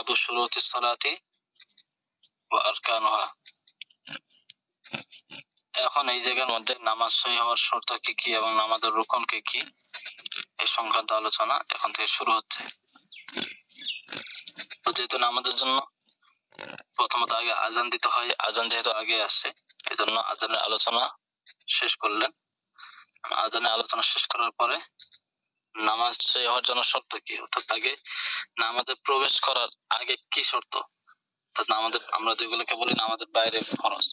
বাবু শুরুতিস সালাতি ওয়া আরকানুহা। এখন এই জায়গার মধ্যে নামাজ সহিহ হওয়ার শর্ত কি কি এবং নামাজের রুকন কি কি এই সংক্রান্ত আলোচনা এখন থেকে শুরু হচ্ছে। যেহেতু নামাজের জন্য প্রথমত আগে আজান দিতে হয়, আজান যেহেতু আগে আসে এই জন্য আজানের আলোচনা শেষ করলেন। আজানের আলোচনা শেষ করার পরে নামাজ সহিহ হওয়ার জন্য শর্ত কি, অর্থাৎ আগে নামাজে প্রবেশ করার আগে কি শর্ত, অর্থাৎ নামাজের আমরা যেগুলোকে বলি নামাজের বাইরে ফরজ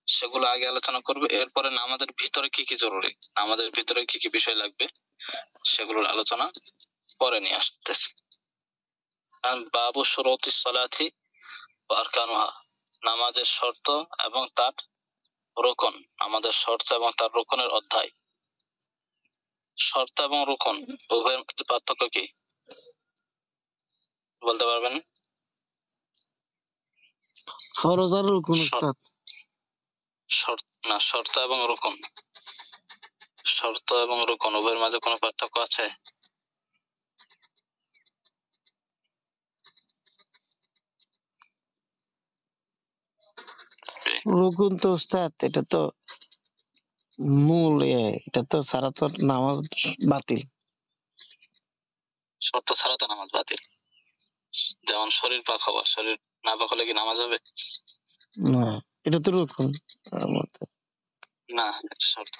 সেগুলো আগে আলোচনা করবে। এরপরে নামাজের ভিতরে কি কি জরুরি, নামাজের ভিতরে কি কি বিষয় লাগবে সেগুলোর আলোচনা পরে নিয়ে আসতেছে। বাবু শুরুতিস সালাতি ওয়া আরকানুহা, নামাজের শর্ত এবং তার রুকন, নামাজের শর্ত এবং তার রুকনের অধ্যায়। শর্ত এবং রুকন উভয়ের মধ্যে পার্থক্য কি বলতে পারবেন? ফরজ আর রুকন উস্তাদ। শর্ত এবং রুকন, শর্ত এবং রুকন উভয়ের মাঝে কোনো পার্থক্য আছে? রুকন তো উস্তাদ এটা তো মূল, এটা তো ছাড়া তো নামাজ বাতিল। শর্ত ছাড়া তো নামাজ বাতিল। যেমন শরীর পাক হওয়া, শরীর না পাক হলে কি নামাজ হবে? না, এটা তো রুকন না, এটা শর্ত।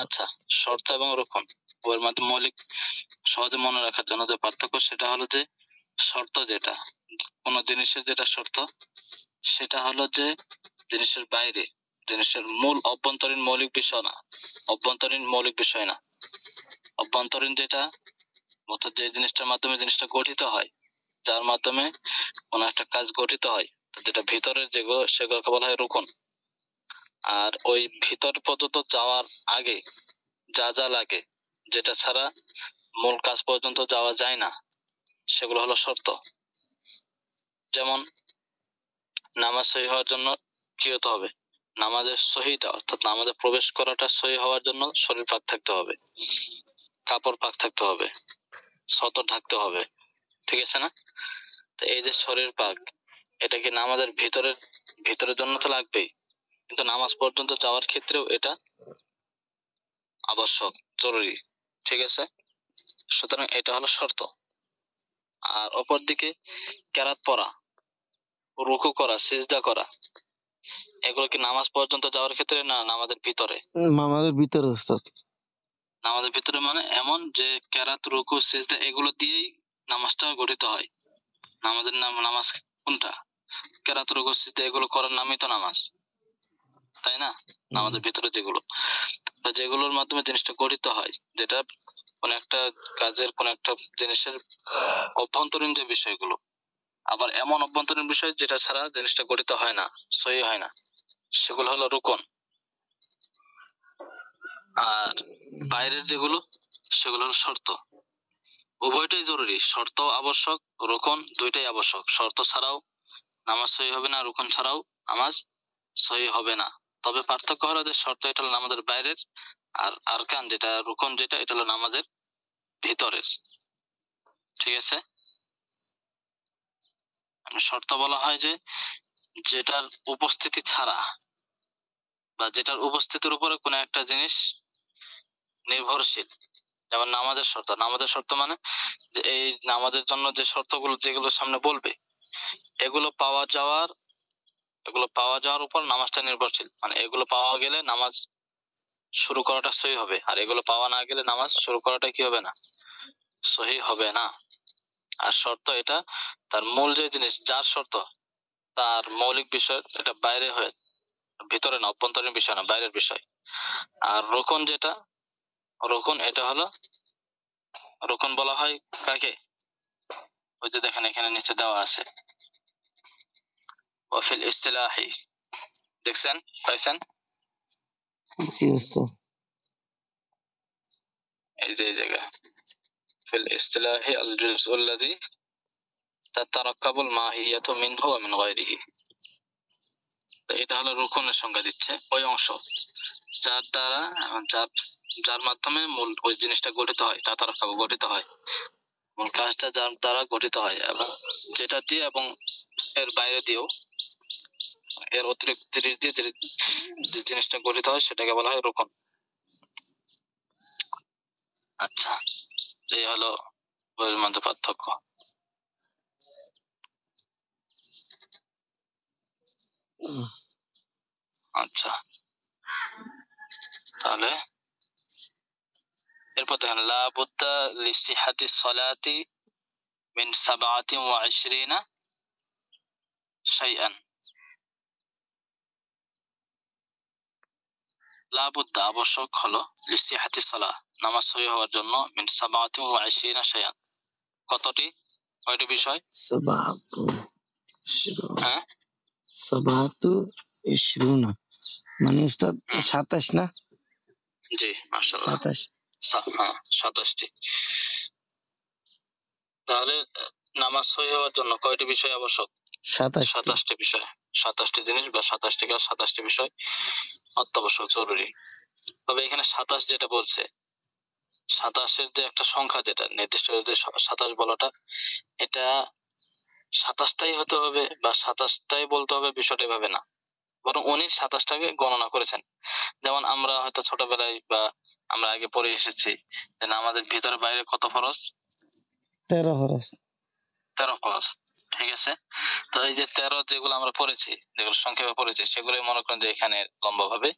আচ্ছা, শর্ত এবং রুকন ওর মধ্যে মৌলিক সহজে মনে রাখার জন্য যে পার্থক্য সেটা হলো যে শর্ত যেটা কোন জিনিসের যেটা শর্ত সেটা হলো যে জিনিসের বাইরে, জিনিসের মূল অভ্যন্তরীণ মৌলিক বিষয় না, অভ্যন্তরীণ মৌলিক বিষয় না, অভ্যন্তরীণ যেটা অর্থাৎ যে জিনিসটার মাধ্যমে জিনিসটা গঠিত হয়, যার মাধ্যমে কোন একটা কাজ গঠিত হয়, যেটা ভিতরের যেগুলো সেগুলোকে বলা হয় রুকন। আর ওই ভিতর পর্যন্ত যাওয়ার আগে যা যা লাগে, যেটা ছাড়া মূল কাজ পর্যন্ত যাওয়া যায় না, সেগুলো হলো শর্ত। যেমন নামাজ সহিহ হওয়ার জন্য কি হতে হবে, নামাজের সহিটা অর্থাৎ নামাজে প্রবেশ করাটা সহিহ হওয়ার জন্য শরীর পাক থাকতে হবে, কাপড় পাক থাকতে হবে, সতর ঢাকতে হবে, ঠিক আছে না? তো এই যে শরীর পাক, এটা কি নামাজের ভিতরের জন্য তো লাগবেই, কিন্তু নামাজ পর্যন্ত যাওয়ার ক্ষেত্রেও এটা আবশ্যক, জরুরি, ঠিক আছে? সুতরাং এটা হলো শর্ত। আর অপর দিকে কেরাত পড়া, রুকু করা, সিজদা করা, এগুলো কি নামাজ পর্যন্ত যাওয়ার ক্ষেত্রে না নামাজের ভিতরে? নামাজের ভিতরে উস্তাদ। নামাজের ভিতরে মানে এমন যে কেরাত, রুকু, সিজদা এগুলো দিয়েই নামাজটা গঠিত হয়। নামাজের নামাজ কোনটা? কেরাত, রুকু, সিজদা এগুলো করার নামই তো নামাজ, তাই না? নামাজের ভিতরে যেগুলোর মাধ্যমে জিনিসটা গঠিত হয়, যেটা কোন একটা কাজের কোন একটা জিনিসের অভ্যন্তরীণ যে বিষয়গুলো, আবার এমন অভ্যন্তরীণ বিষয় যেটা ছাড়া জিনিসটা গঠিত হয় না, সহি হয় না, সেগুলো হলো রুকন। আর বাইরের যেগুলো সেগুলো হলো শর্ত। উভয়টাই জরুরি, শর্ত আবশ্যক, রুকন দুইটাই আবশ্যক। শর্ত ছাড়াও নামাজ সহি হবে না, রুকন ছাড়াও নামাজ সহি হবে না। তবে পার্থক্য হলো যে শর্ত এটা হলো নামাজের বাইরের, আর আরকান যেটা রুকন যেটা এটা হলো নামাজের ভিতরের, ঠিক আছে? শর্ত বলা হয় যে যেটার উপস্থিতি ছাড়া বা যেটার উপস্থিতির উপরে কোন একটা জিনিস নির্ভরশীল। যেমন নামাজের শর্ত, নামাজের শর্ত মানে যে এই নামাজের জন্য যে শর্তগুলো যেগুলো সামনে বলবে এগুলো পাওয়া যাওয়ার উপর নামাজটা নির্ভরশীল। মানে এগুলো পাওয়া গেলে নামাজ শুরু করাটা সহি হবে, আর এগুলো পাওয়া না গেলে নামাজ শুরু করাটা কি হবে না, সহি হবে না। আর শর্ত এটা তার মূল যে জিনিস, যার শর্ত তার মৌলিক বিষয়, এটা বাইরে হয়ে ভিতরে না, অভ্যন্তরীণ বিষয় না, বাইরের বিষয়। আর রুকন যেটা, রুকন এটা হলো, রুকন বলা হয় কাকে, ওই যে দেখেন এখানে নিচে দেওয়া আছে ওয়াফিল ইস্তিলাহি, দেখছেন পাইছেন? জি উস্তাদ। এই যে জায়গা ফিল ইস্তিলাহি আল জুজউ আল্লাযী তাতারাক্কাবুল মাহিয়াতু মিনহু ওয়া মিন গায়রিহি। তো এটা হলো রুকনের সংজ্ঞা দিচ্ছে ওই অংশ যার দ্বারা যার মাধ্যমে মূল ওই জিনিসটা গঠিত হয়, তাতারাক্কাবু গঠিত হয়, মূল কাজটা যার দ্বারা গঠিত হয় এবং যেটা দিয়ে এবং এর বাইরে দিয়েও, এর অতিরিক্ত জিনিস দিয়ে যে জিনিসটা গঠিত হয় সেটাকে বলা হয় রুকন। আচ্ছা, এই হলো বইয়ের মধ্যে পার্থক্য। আচ্ছা, তাহলে এরপর দেখেন লা বুদ্দা লিসিহাতি সলাতি মিন 27 শাইআন। লা বুদ্দা আবশ্যক হলো লিসিহাতি সালাহ নামাজ সহিহ হওয়ার জন্য মিন 27 শাইআন। কতটি, কয়টি বিষয়? সাবাতু ইশরুন। হ্যাঁ, সাবাতু ইশরুন মানে উস্তাদ 27 না? জি মাশাআল্লাহ, 27। হ্যাঁ 27টি। তাহলে নামাজ সহিহ হওয়ার জন্য কয়টি বিষয় আবশ্যক? 27টি। 27টি বিষয়, 27টি জিনিস বা 27টি কাজ, 27টি বিষয় অত্যাবশ্যক, জরুরি। তবে এখানে 27 যেটা বলছে, 27-এর যে একটা সংখ্যা, যেটা নির্দিষ্ট যে 27 বলাটা, এটা 27টাই হতে হবে বা 27টাই বলতে হবে, বিষয়টা এভাবে না, বরং উনি 27টাকে গণনা করেছেন। যেমন আমরা হয়তো ছোটবেলায় বা আমরা আগে পড়ে এসেছি যে নামাজের ভিতরে বাইরে কত ফরজ? 13 ফরজ। 13 ফরজ, ঠিক আছে। তো এই যে 13 যেগুলো আমরা পড়েছি, যেগুলো সংক্ষেপে পড়েছি, সেগুলোই মনে করেন যে এখানে লম্বা ভাবে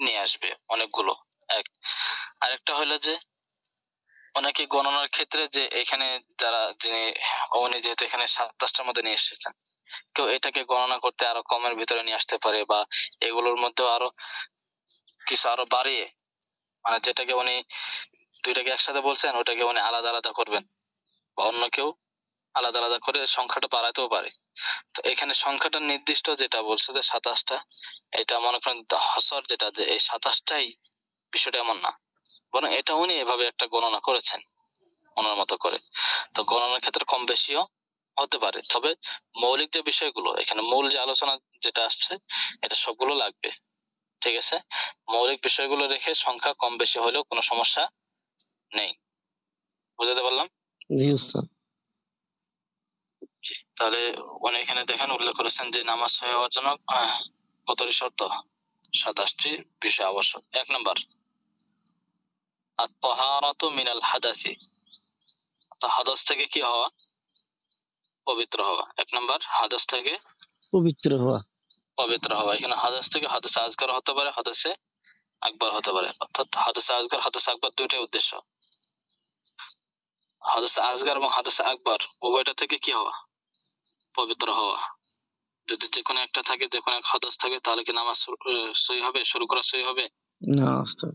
নিয়ে আসবে অনেকগুলো। এক, আরেকটা হলো যে অনেকে গণনার ক্ষেত্রে যে এখানে যারা যিনি উনি যেহেতু এখানে 27টার মধ্যে নিয়ে এসেছেন, কেউ এটাকে গণনা করতে আরো কমের ভিতরে নিয়ে আসতে পারে, বা এগুলোর মধ্যেও আরো কিছু আরো বাড়িয়ে, মানে যেটাকে উনি দুইটাকে একসাথে বলছেন ওটাকে উনি আলাদা আলাদা করবেন, বা অন্য কেউ আলাদা আলাদা করে সংখ্যাটা বাড়াতেও পারে। তো এখানে সংখ্যাটা নির্দিষ্ট যেটা বলছে যে 27টা, এটা মনে করেন হসর যেটা, যে এই 27টাই বিষয়টা এমন না, বরং এটা উনি এভাবে একটা গণনা করেছেন ওনার মতো করে। তো গণনার ক্ষেত্রে কম বেশিও হতে পারে, তবে মৌলিক যে বিষয়গুলো এখানে মূল যে আলোচনা যেটা আসছে, এটা সবগুলো লাগবে, ঠিক আছে। মৌলিক বিষয়গুলো রেখে সংখ্যা কম বেশি হলেও কোনো সমস্যা নেই, বুঝাতে পারলাম? জি উস্তাদ। তাহলে উনি এখানে দেখেন উল্লেখ করেছেন যে নামাজ সহিহ হওয়ার জন্য কতটি শর্ত? 27টি বিষয় আবশ্যক। 1 নাম্বার আত-তাহারাতু মিনাল হাদাসি, হাদাস থেকে কি হওয়া? পবিত্র হওয়া। 1 নাম্বার হাদাস থেকে পবিত্র হওয়া। পবিত্র হওয়া। এখানে হাদাস থেকে হাদাসে আসগর হতে পারে, হাদাসে আকবার হতে পারে, অর্থাৎ হাদাসে আসগর হাদাসে আকবার দুইটাই উদ্দেশ্য। হাদাসে আসগর এবং হাদাসে আকবার উভয়টা থেকে কি হওয়া? পবিত্র হওয়া। যদি যে কোনো একটা থাকে, যে কোনো এক হাদাস থাকে, তাহলে কি নামাজ সহি হবে, শুরু করা সহি হবে? না উস্তাদ।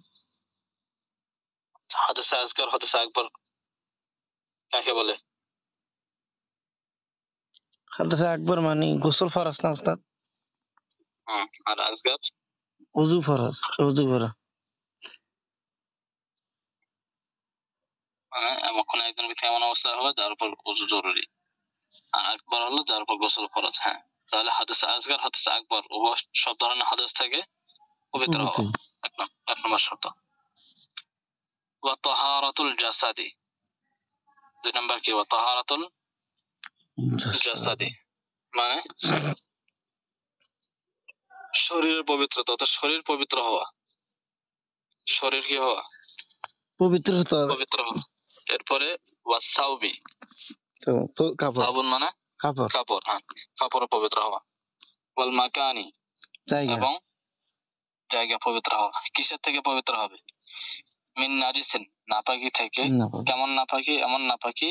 হাদাসে আসগর হাদাসে আকবার কাকে বলে? হাদাসে আকবার মানে গোসল ফরজ না উস্তাদ? আর আসগর ওযু ফরজ, ওযু করা। মানে এমন কোন একজন ব্যক্তি এমন অবস্থা হবে যার উপর ওযু জরুরি, আর আকবার হলো যার উপর গোসল ফরজ। হ্যাঁ, তাহলে হাদাসে আসগর হাদাসে আকবার উভয় সব ধরনের হাদাস থেকে পবিত্র হওয়া এক নম্বর শর্ত। ওয়া তাহারাতুল জাসাদি, 2 নাম্বার কি? ওয়া তাহারাতুল জাসাদি মানে শরীরের পবিত্রতা, অর্থাৎ শরীর পবিত্র হওয়া। শরীর কি হওয়া? পবিত্র হতে হবে। পবিত্র হওয়া। এরপরে ওয়াসাউবি, তো কাপড়। সাবুন মানে কাপড়। কাপড়, হ্যাঁ কাপড় পবিত্র হওয়া। ওয়াল মাকানি, জায়গা। এবং জায়গা পবিত্র হওয়া। কিসের থেকে পবিত্র হবে? মিন নাজিসিন, নাপাকি থেকে। কেমন নাপাকি? এমন নাপাকি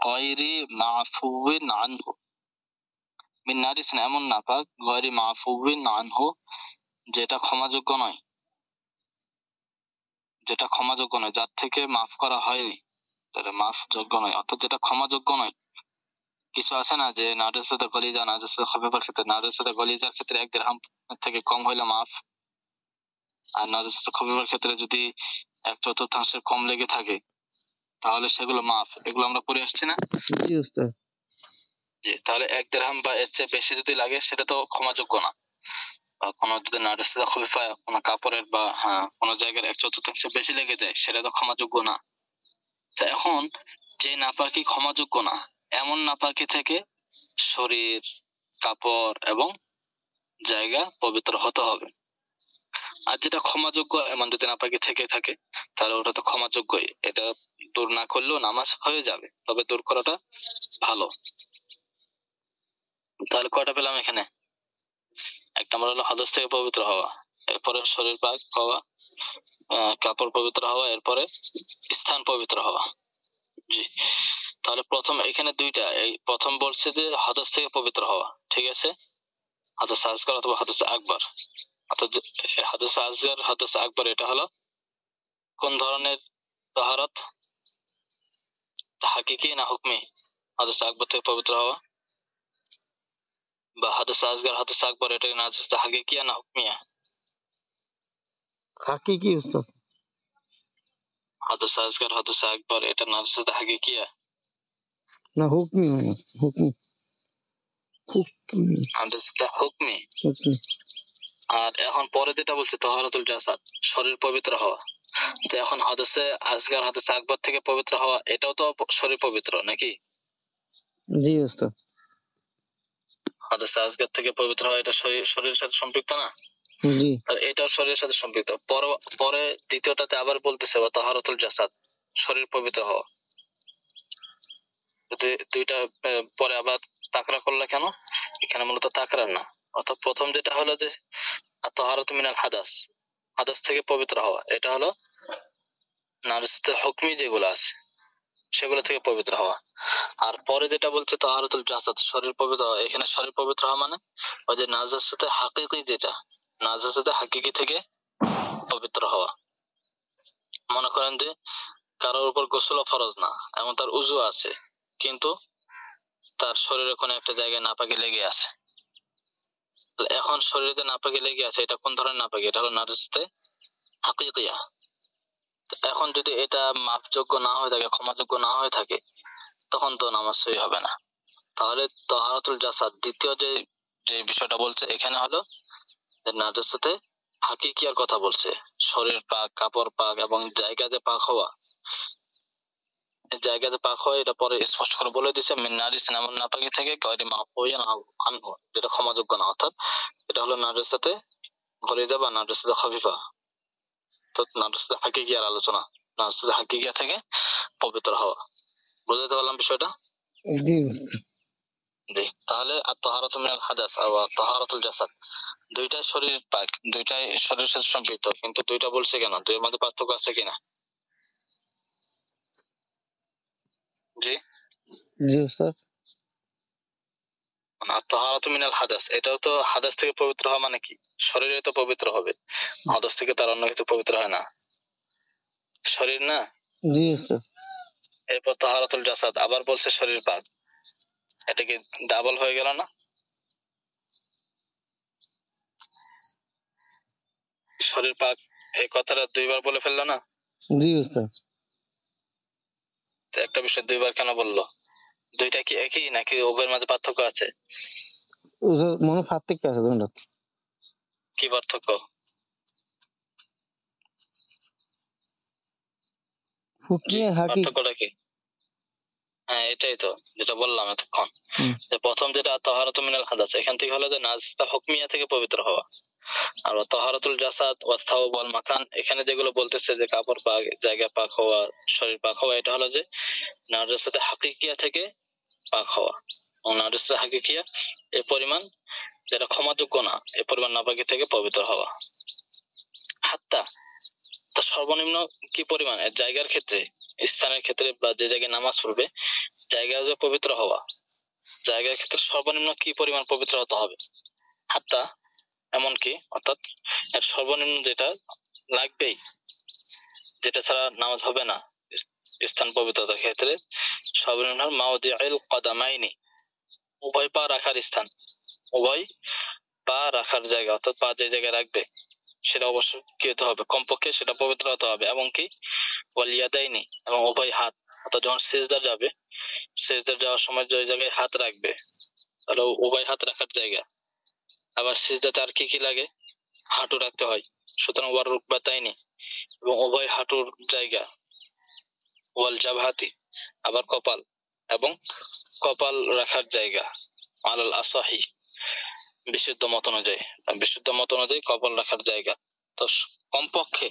গায়রি মাফুবিন আনহু। মিন নাজিসিন এমন নাপাক, গায়রি মাফুবিন আনহু যেটা ক্ষমাযোগ্য নয়, যেটা ক্ষমাযোগ্য নয়, যার থেকে মাফ করা হয়নি, যেটা মাফযোগ্য নয়, অর্থাৎ যেটা ক্ষমাযোগ্য নয়। কিছু আছে না যে নাজাসাতে গলিজা, নাজাসাতে খফিফার ক্ষেত্রে, নাজাসাতে গলিজার ক্ষেত্রে 1 দিরহাম থেকে কম হইলে মাফ, আর নাজাসাতে খফিফার ক্ষেত্রে যদি 1/4 কম লেগে থাকে তাহলে সেগুলো মাফ। এগুলো আমরা পড়ে আসছি না? জি উস্তাদ। তাহলে 1 দিরহাম বা এর চেয়ে বেশি যদি লাগে সেটা তো ক্ষমাযোগ্য না। বা কোনো যদি নাজাসাতে খফিফা কোনো কাপড়ের বা কোনো জায়গার 1/4 বেশি লেগে যায় সেটা তো ক্ষমাযোগ্য না। তো এখন যে নাপাকি ক্ষমাযোগ্য না, এমন নাপাকি থেকে শরীর, কাপড় এবং জায়গা পবিত্র হতে হবে। আর যেটা ক্ষমাযোগ্য, এমন যদি নাপাকি থেকে থাকে তাহলে ওটা তো ক্ষমাযোগ্যই, এটা দূর না করলেও নামাজ হয়ে যাবে, তবে দূর করাটা ভালো। তাহলে কয়টা পেলাম এখানে? এক নম্বর হলো হাদস থেকে পবিত্র হওয়া, এরপরে শরীর পাক হওয়া, কাপড় পবিত্র হওয়া, এরপরে স্থান পবিত্র হওয়া। জি, তাহলে প্রথম এখানে দুইটা, এই প্রথম বলছে যে হাদস থেকে পবিত্র হওয়া, ঠিক আছে, হাদস আসগর অথবা হাদস আকবর, অর্থাৎ হাদস আসগর হাদস আকবর এটা হলো কোন ধরনের তাহারত, হাকিকি না হুকমি? হাদস আকবর থেকে পবিত্র হওয়া বা হাদস আসগর হাদস আকবর এটা নাজাস হাকিকিয়া না হুকমিয়া? হাকিকি উস্তাদ। হাদস আসগর হাদস আকবর এটা নাজাস হাকিকিয়া না হুকমি, হুকমি হুকমি হাদস হুকমি। হুকমি। আর এখন পরে যেটা বলছে তাহারাতুল জাসাদ, শরীর পবিত্র হওয়া, তো এখন হাদসে আসগর হাদসে আকবর থেকে পবিত্র হওয়া এটাও তো শরীর পবিত্র নাকি? জি উস্তাদ। হাদসে আসগর থেকে পবিত্র হওয়া এটা শরীরের সাথে সম্পৃক্ত না? জি। আর এটাও শরীরের সাথে সম্পৃক্ত। পরে দ্বিতীয়টাতে আবার বলতেছে তাহারাতুল জাসাদ, শরীর পবিত্র হওয়া। দুইটা পরে আবার তাকরা করলে কেন? এখানে মূলত তাকরার না, অর্থাৎ প্রথম যেটা হলো যে তাহারাতু মিনাল হাদাস, হাদাস থেকে পবিত্র হওয়া, এটা হলো নারসিতে হুকমি যেগুলো আছে সেগুলো থেকে পবিত্র হওয়া। আর পরে যেটা বলছে তাহারাতুল জাসাদ, শরীর পবিত্র হওয়া, এখানে শরীর পবিত্র হওয়া মানে ওই যে নাজাসাতে হাকিকি, যেটা নাজাসাতে হাকিকি থেকে পবিত্র হওয়া। মনে করেন যে কারোর উপর গোসল ফরজ না, এমন তার উযু আছে, কিন্তু তার শরীরে কোনো একটা জায়গায় নাপাকি লেগে আছে। এখন শরীরে নাপাকি লেগে আছে, এটা কোন ধরনের নাপাকি? এটা হলো নাজাসাতে হাকিকিয়া। এখন যদি এটা মাপযোগ্য না হয়ে থাকে, ক্ষমাযোগ্য না হয়ে থাকে, তখন তো নামাজ সহি হবে না। তাহলে তাহারাতুল জাসাদ দ্বিতীয় যে যে বিষয়টা বলছে এখানে হলো নাজাসাতে হাকিকিয়ার কথা বলছে, শরীর পাক, কাপড় পাক এবং জায়গাতে পাক হওয়া। জায়গাতে পাক হওয়া এটা পরে স্পষ্ট করে বলে দিছে মিন নারিস এমন নাপাকি থেকে গয়রি মাফুয়ান আনহু, যেটা ক্ষমাযোগ্য না, অর্থাৎ এটা হলো নাজাসাতে গলিজা বা নাজাসাতে খাফিফা, তো নাজাসাতে হাকিকিয়ার আলোচনা, নাজাসাতে হাকিকিয়া থেকে পবিত্র হওয়া। বুঝতে পারলাম বিষয়টা? জি উস্তাদ। জি, তাহলে আত-তাহারাতু মিনাল হাদাস আর তাহারাতুল জাসাদ দুইটাই শরীর পাক, দুইটাই শরীরের সাথে সম্পৃক্ত, কিন্তু দুইটা বলছে কেন? দুইয়ের মধ্যে পার্থক্য আছে কিনা? জি, জি উস্তাদ। আত-তাহারাতু মিনাল হাদাস এটাও তো হাদাস থেকে পবিত্র হওয়া মানে কি? শরীরে তো পবিত্র হবে, হাদাস থেকে তার অন্য কিছু পবিত্র হয় না, শরীর না? জি উস্তাদ। এরপর তাহারাতুল জাসাদ আবার বলছে শরীর পাক, এটা কি ডাবল হয়ে গেল না? শরীর পাক এই কথাটা দুইবার বলে ফেললো না? জি উস্তাদ। তো একটা বিষয় দুইবার কেন বললো? দুইটা কি একই নাকি উভয়ের মাঝে পার্থক্য আছে? উস্তাদ মনে পার্থক্য আছে দুটো। কি পার্থক্য? হুকমি জি, আর হাকিকি। পার্থক্যটা কি? হ্যাঁ এটাই তো যেটা বললাম এতক্ষণ, যে প্রথম যেটা তাহারাতু মিনাল হাদাস, এখান থেকে হলো যে নাজসা হুকমিয়া থেকে পবিত্র হওয়া। আর তাহারাতুল জাসাদ ওয়া থাওব ওয়াল মাকান, এখানে যেগুলো বলতেছে যে কাপড় পাক, জায়গা পাক হওয়া, শরীর পাক হওয়া, এটা হলো যে নাজাসাতে হাকিকিয়া থেকে পাক হওয়া। এবং নাজাসাতে হাকিকিয়া এই পরিমাণ যেটা ক্ষমাযোগ্য না, এই পরিমাণ নাপাকি থেকে পবিত্র হওয়া। হাত্তা, তা সর্বনিম্ন কি পরিমাণ? জায়গার ক্ষেত্রে, স্থানের ক্ষেত্রে বা যে জায়গায় নামাজ পড়বে জায়গায় যে পবিত্র হওয়া, জায়গার ক্ষেত্রে সর্বনিম্ন কি পরিমাণ পবিত্র হতে হবে? হাত্তা এমনকি, অর্থাৎ এর সর্বনিম্ন যেটা লাগবেই, যেটা ছাড়া নামাজ হবে না স্থান পবিত্রতার ক্ষেত্রে, সর্বনিম্ন মাওদিউল কদামাইনি, উভয় পা রাখার স্থান, উভয় পা রাখার জায়গা, অর্থাৎ পা যে জায়গায় রাখবে সেটা অবশ্যই কি হতে হবে? কমপক্ষে সেটা পবিত্র হতে হবে। এবং কি ওয়াল ইয়াদাইনি, এবং উভয় হাত, অর্থাৎ যখন সিজদা যাবে, সিজদা যাওয়ার সময় যে জায়গায় হাত রাখবে তাহলে উভয় হাত রাখার জায়গা। আবার সিজদাতে আর কি কি লাগে? হাঁটু রাখতে হয়, সুতরাং ওয়ার রুকবাতাইনি, এবং উভয় হাঁটুর জায়গা, ওয়াল জাবহাতি, আবার কপাল, এবং কপাল রাখার জায়গা আলাল আসাহি বিশুদ্ধ মত অনুযায়ী, কপাল রাখার জায়গা। তো কমপক্ষে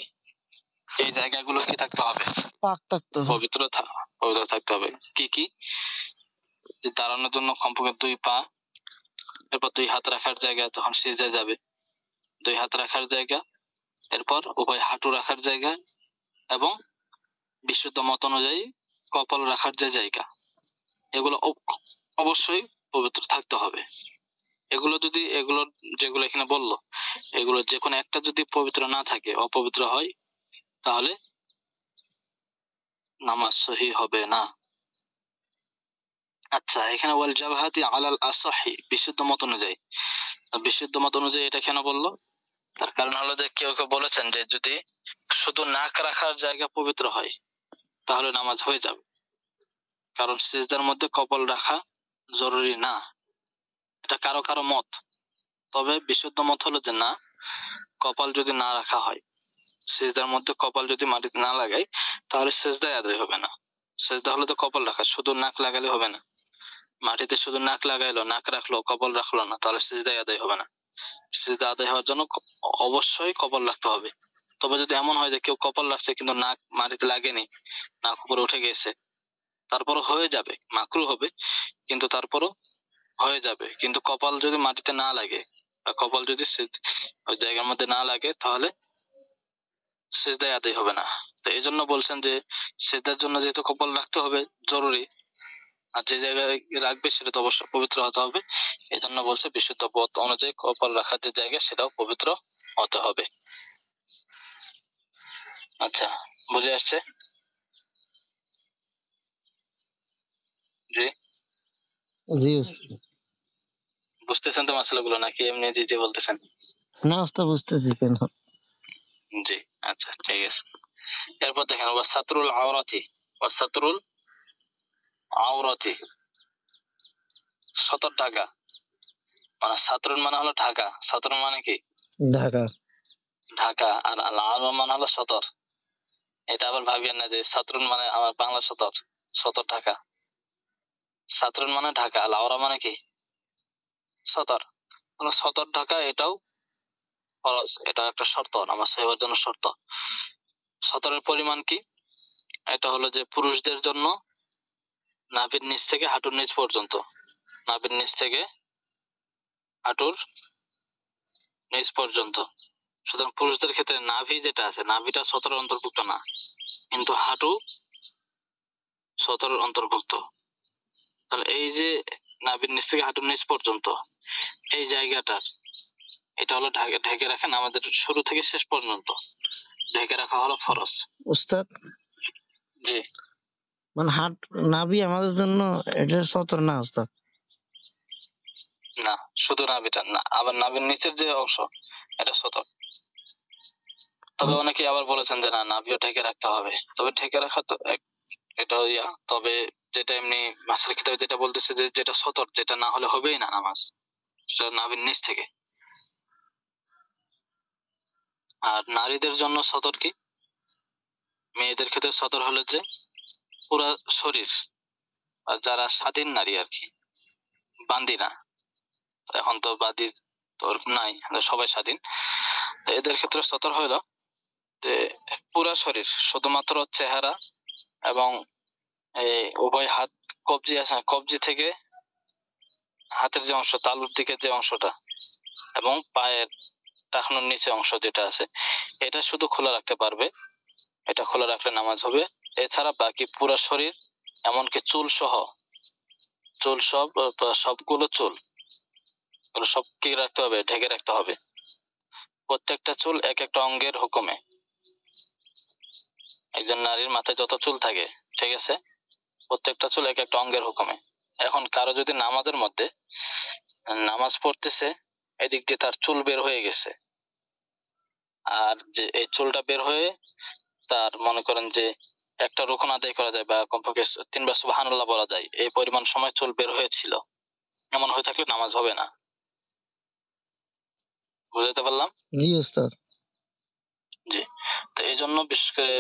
এই জায়গাগুলো কি থাকতে হবে? পাক থাকতে হবে। পবিত্র থাকতে হবে। কি কি? দাঁড়ানোর জন্য কমপক্ষে 2 পা, এরপর 2 হাত রাখার জায়গা, তখন সিজদায় যাবে 2 হাত রাখার জায়গা, এরপর উভয় হাঁটু রাখার জায়গা এবং বিশুদ্ধ মত অনুযায়ী কপাল রাখার যে জায়গা, এগুলো অবশ্যই পবিত্র থাকতে হবে। এগুলো যেগুলো এখানে বললো, এগুলো যে কোনো একটা যদি পবিত্র না থাকে, অপবিত্র হয়, তাহলে নামাজ সহি হবে না। আচ্ছা, এখানে ওয়াল জাবহাতি আলাল আসাহি বিশুদ্ধ মত অনুযায়ী, এটা কেন বললো? তার কারণ হলো যে কেউ বলেছেন যে যদি শুধু নাক রাখার জায়গা পবিত্র হয় তাহলে নামাজ হয়ে যাবে, কারণ সিজদার মধ্যে কপাল রাখা জরুরি না। এটা কারো কারো মত, তবে বিশুদ্ধ মত হলো যে না, কপাল যদি না রাখা হয়, সিজদার মধ্যে কপাল যদি মাটিতে না লাগাই, তাহলে সিজদায় আদায় হবে না। সিজদা হলো তো কপাল রাখা, শুধু নাক লাগালে হবে না। মাটিতে শুধু নাক লাগাইলো, নাক রাখলো, কপাল রাখলো না, তাহলে সিজদায় আদায় হবে না। সিজদা আদায় হওয়ার জন্য অবশ্যই কপাল রাখতে হবে। তবে যদি এমন হয় যে কেউ কপাল রাখছে কিন্তু নাক মাটিতে লাগেনি, নাক উপরে উঠে গেছে, তারপরও হয়ে যাবে, মাকরু হবে, কিন্তু তারপরও হয়ে যাবে। কিন্তু কপাল যদি মাটিতে না লাগে, বা কপাল যদি ওই জায়গার মধ্যে না লাগে, তাহলে সিজদায় আদায় হবে না। তো এই জন্য বলছেন যে সিজদার জন্য যেহেতু কপাল রাখতে হবে জরুরি, আর যে জায়গায় রাখবে সেটা তো অবশ্যই পবিত্র হতে হবে। এই জন্য বলছে বিশুদ্ধ পথ অনুযায়ী কপাল রাখার যে জায়গা সেটাও পবিত্র হতে হবে। আচ্ছা, বুঝে আসছে? জি, জি উস্তাদ। বুঝতেছেন তো মাসালাগুলো, নাকি এমনি জি জি বলতেছেন? না উস্তাদ, বুঝতেছি কেন। জি, আচ্ছা, ঠিক আছে। এরপর দেখেন ওয়াসাতরুল আওরাতি সতর ঢাকা, মানে সাতরুন মানে হলো ঢাকা, সতর মানে কি? ঢাকা। আর আল আওরা মানে হলো সতর। এটা আবার ভাবিয়েন না যে সাতরুন মানে আমার বাংলা সতর ঢাকা। সাতরুন মানে ঢাকা, আল আওরা মানে কি? সতর। সতর ঢাকা এটাও ফরজ, এটা একটা শর্ত, নামাজ সহি হওয়ার জন্য শর্ত। সতরের পরিমাণ কি? এটা হলো যে পুরুষদের জন্য নাভির নিচ থেকে হাঁটুর নিচ পর্যন্ত, নাভির নিচ থেকে হাঁটুর নিচ পর্যন্ত। সুতরাং পুরুষদের ক্ষেত্রে নাভি যেটা আছে, নাভিটা সতরের অন্তর্ভুক্ত না, কিন্তু হাঁটু সতরের অন্তর্ভুক্ত। তাহলে এই যে নাভির নিচ থেকে হাঁটুর নিচ পর্যন্ত এই জায়গাটার, এটা হলো ঢেকে রাখেন আমাদের শুরু থেকে শেষ পর্যন্ত ঢেকে রাখা হলো ফরজ। উস্তাদ, জি, মানে নাভি আমাদের জন্য এটা সতর না উস্তাদ? না, শুধু নাভিটা না, আবার নাভির নিচের যে অংশ এটা সতর। তবে অনেকে আবার বলেছেন যে না, নাভিও ঢেকে রাখতে হবে। তবে ঢেকে রাখা তো এটা তবে যেটা এমনি মাসের কিতাবে যেটা বলতেছে যে যেটা সতর, যেটা না হলে হবেই না নামাজ, সেটা নাভির নিচ থেকে। আর নারীদের জন্য সতর কি? মেয়েদের ক্ষেত্রে সতর হলো যে পুরা শরীর, আর যারা স্বাধীন নারী আর কি, বান্দি না, এখন তো বাদী তোর নাই, সবাই স্বাধীন, তো এদের ক্ষেত্রে সতর হলো যে পুরা শরীর, শুধুমাত্র চেহারা এবং এই উভয় হাত, কবজি আছে, কবজি থেকে হাতের যে অংশ, তালুর দিকের যে অংশটা, এবং পায়ের টাকনুর নিচে অংশ যেটা আছে, এটা শুধু খোলা রাখতে পারবে, এটা খোলা রাখলে নামাজ হবে। এছাড়া বাকি পুরো শরীর, এমনকি চুল সহ, সবগুলো চুল, সব কি রাখতে হবে? ঢেকে রাখতে হবে। প্রত্যেকটা চুল এক একটা অঙ্গের হুকুমে। একজন নারীর মাথায় যত চুল থাকে, ঠিক আছে, প্রত্যেকটা চুল এক একটা অঙ্গের হুকুমে। এখন কারো যদি নামাজের মধ্যে, নামাজ পড়তেছে, এদিক দিয়ে তার চুল বের হয়ে গেছে, আর যে এই চুলটা বের হয়ে তার মনে করেন যে একটা রুকুন আদায় করা যায়, বা কমপক্ষে 3 বার সুবহানাল্লাহ বলা যায়, এই পরিমাণ সময় চুল বের হয়েছিল, এমন হয়ে থাকলে নামাজ হবে না। বুঝতে পারলাম? জি উস্তাদ। জি। তো এই জন্য বিশেষ করে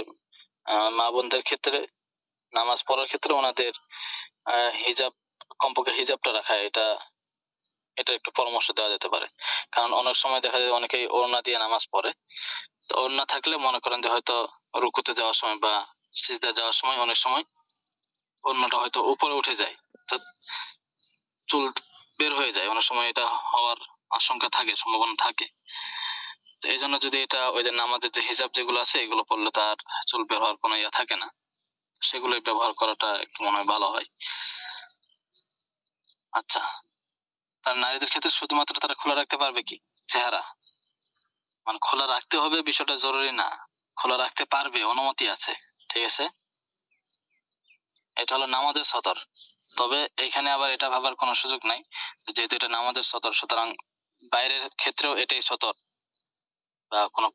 মা বোনদের ক্ষেত্রে নামাজ পড়ার ক্ষেত্রে ওনাদের হিজাব, কমপক্ষে হিজাবটা রাখা, এটা এটা একটু পরামর্শ দেওয়া যেতে পারে। কারণ অনেক সময় দেখা যায় অনেকেই ওড়না দিয়ে নামাজ পড়ে, তো ওড়না থাকলে মনে করেন যে হয়তো রুকুতে যাওয়ার সময় বা সিজদা যাওয়ার সময় অনেক সময় ওড়নাটা হয়তো উপরে উঠে যায়, তো চুল বের হয়ে যায়, অনেক সময় এটা হওয়ার আশঙ্কা থাকে, সম্ভাবনা থাকে। তো এই জন্য যদি এটা ওই যে নামাজের যে হিজাব যেগুলো আছে এগুলো পড়লে তার চুল বের হওয়ার কোনো ইয়া থাকে না, সেগুলোই ব্যবহার করাটা একটু মনে হয় ভালো হয়। আচ্ছা, তার নারীদের ক্ষেত্রে শুধুমাত্র তারা খোলা রাখতে পারবে কি চেহারা, মানে খোলা রাখতে হবে বিষয়টা জরুরি না, খোলা রাখতে পারবে, অনুমতি আছে, ঠিক আছে। এটা হলো নামাজের সতর। তবে এখানে আবার এটা ভাবার কোনো সুযোগ নাই, যেহেতু এটা নামাজের সতর, সুতরাং বাইরের ক্ষেত্রেও এটাই সতর, বা কোনো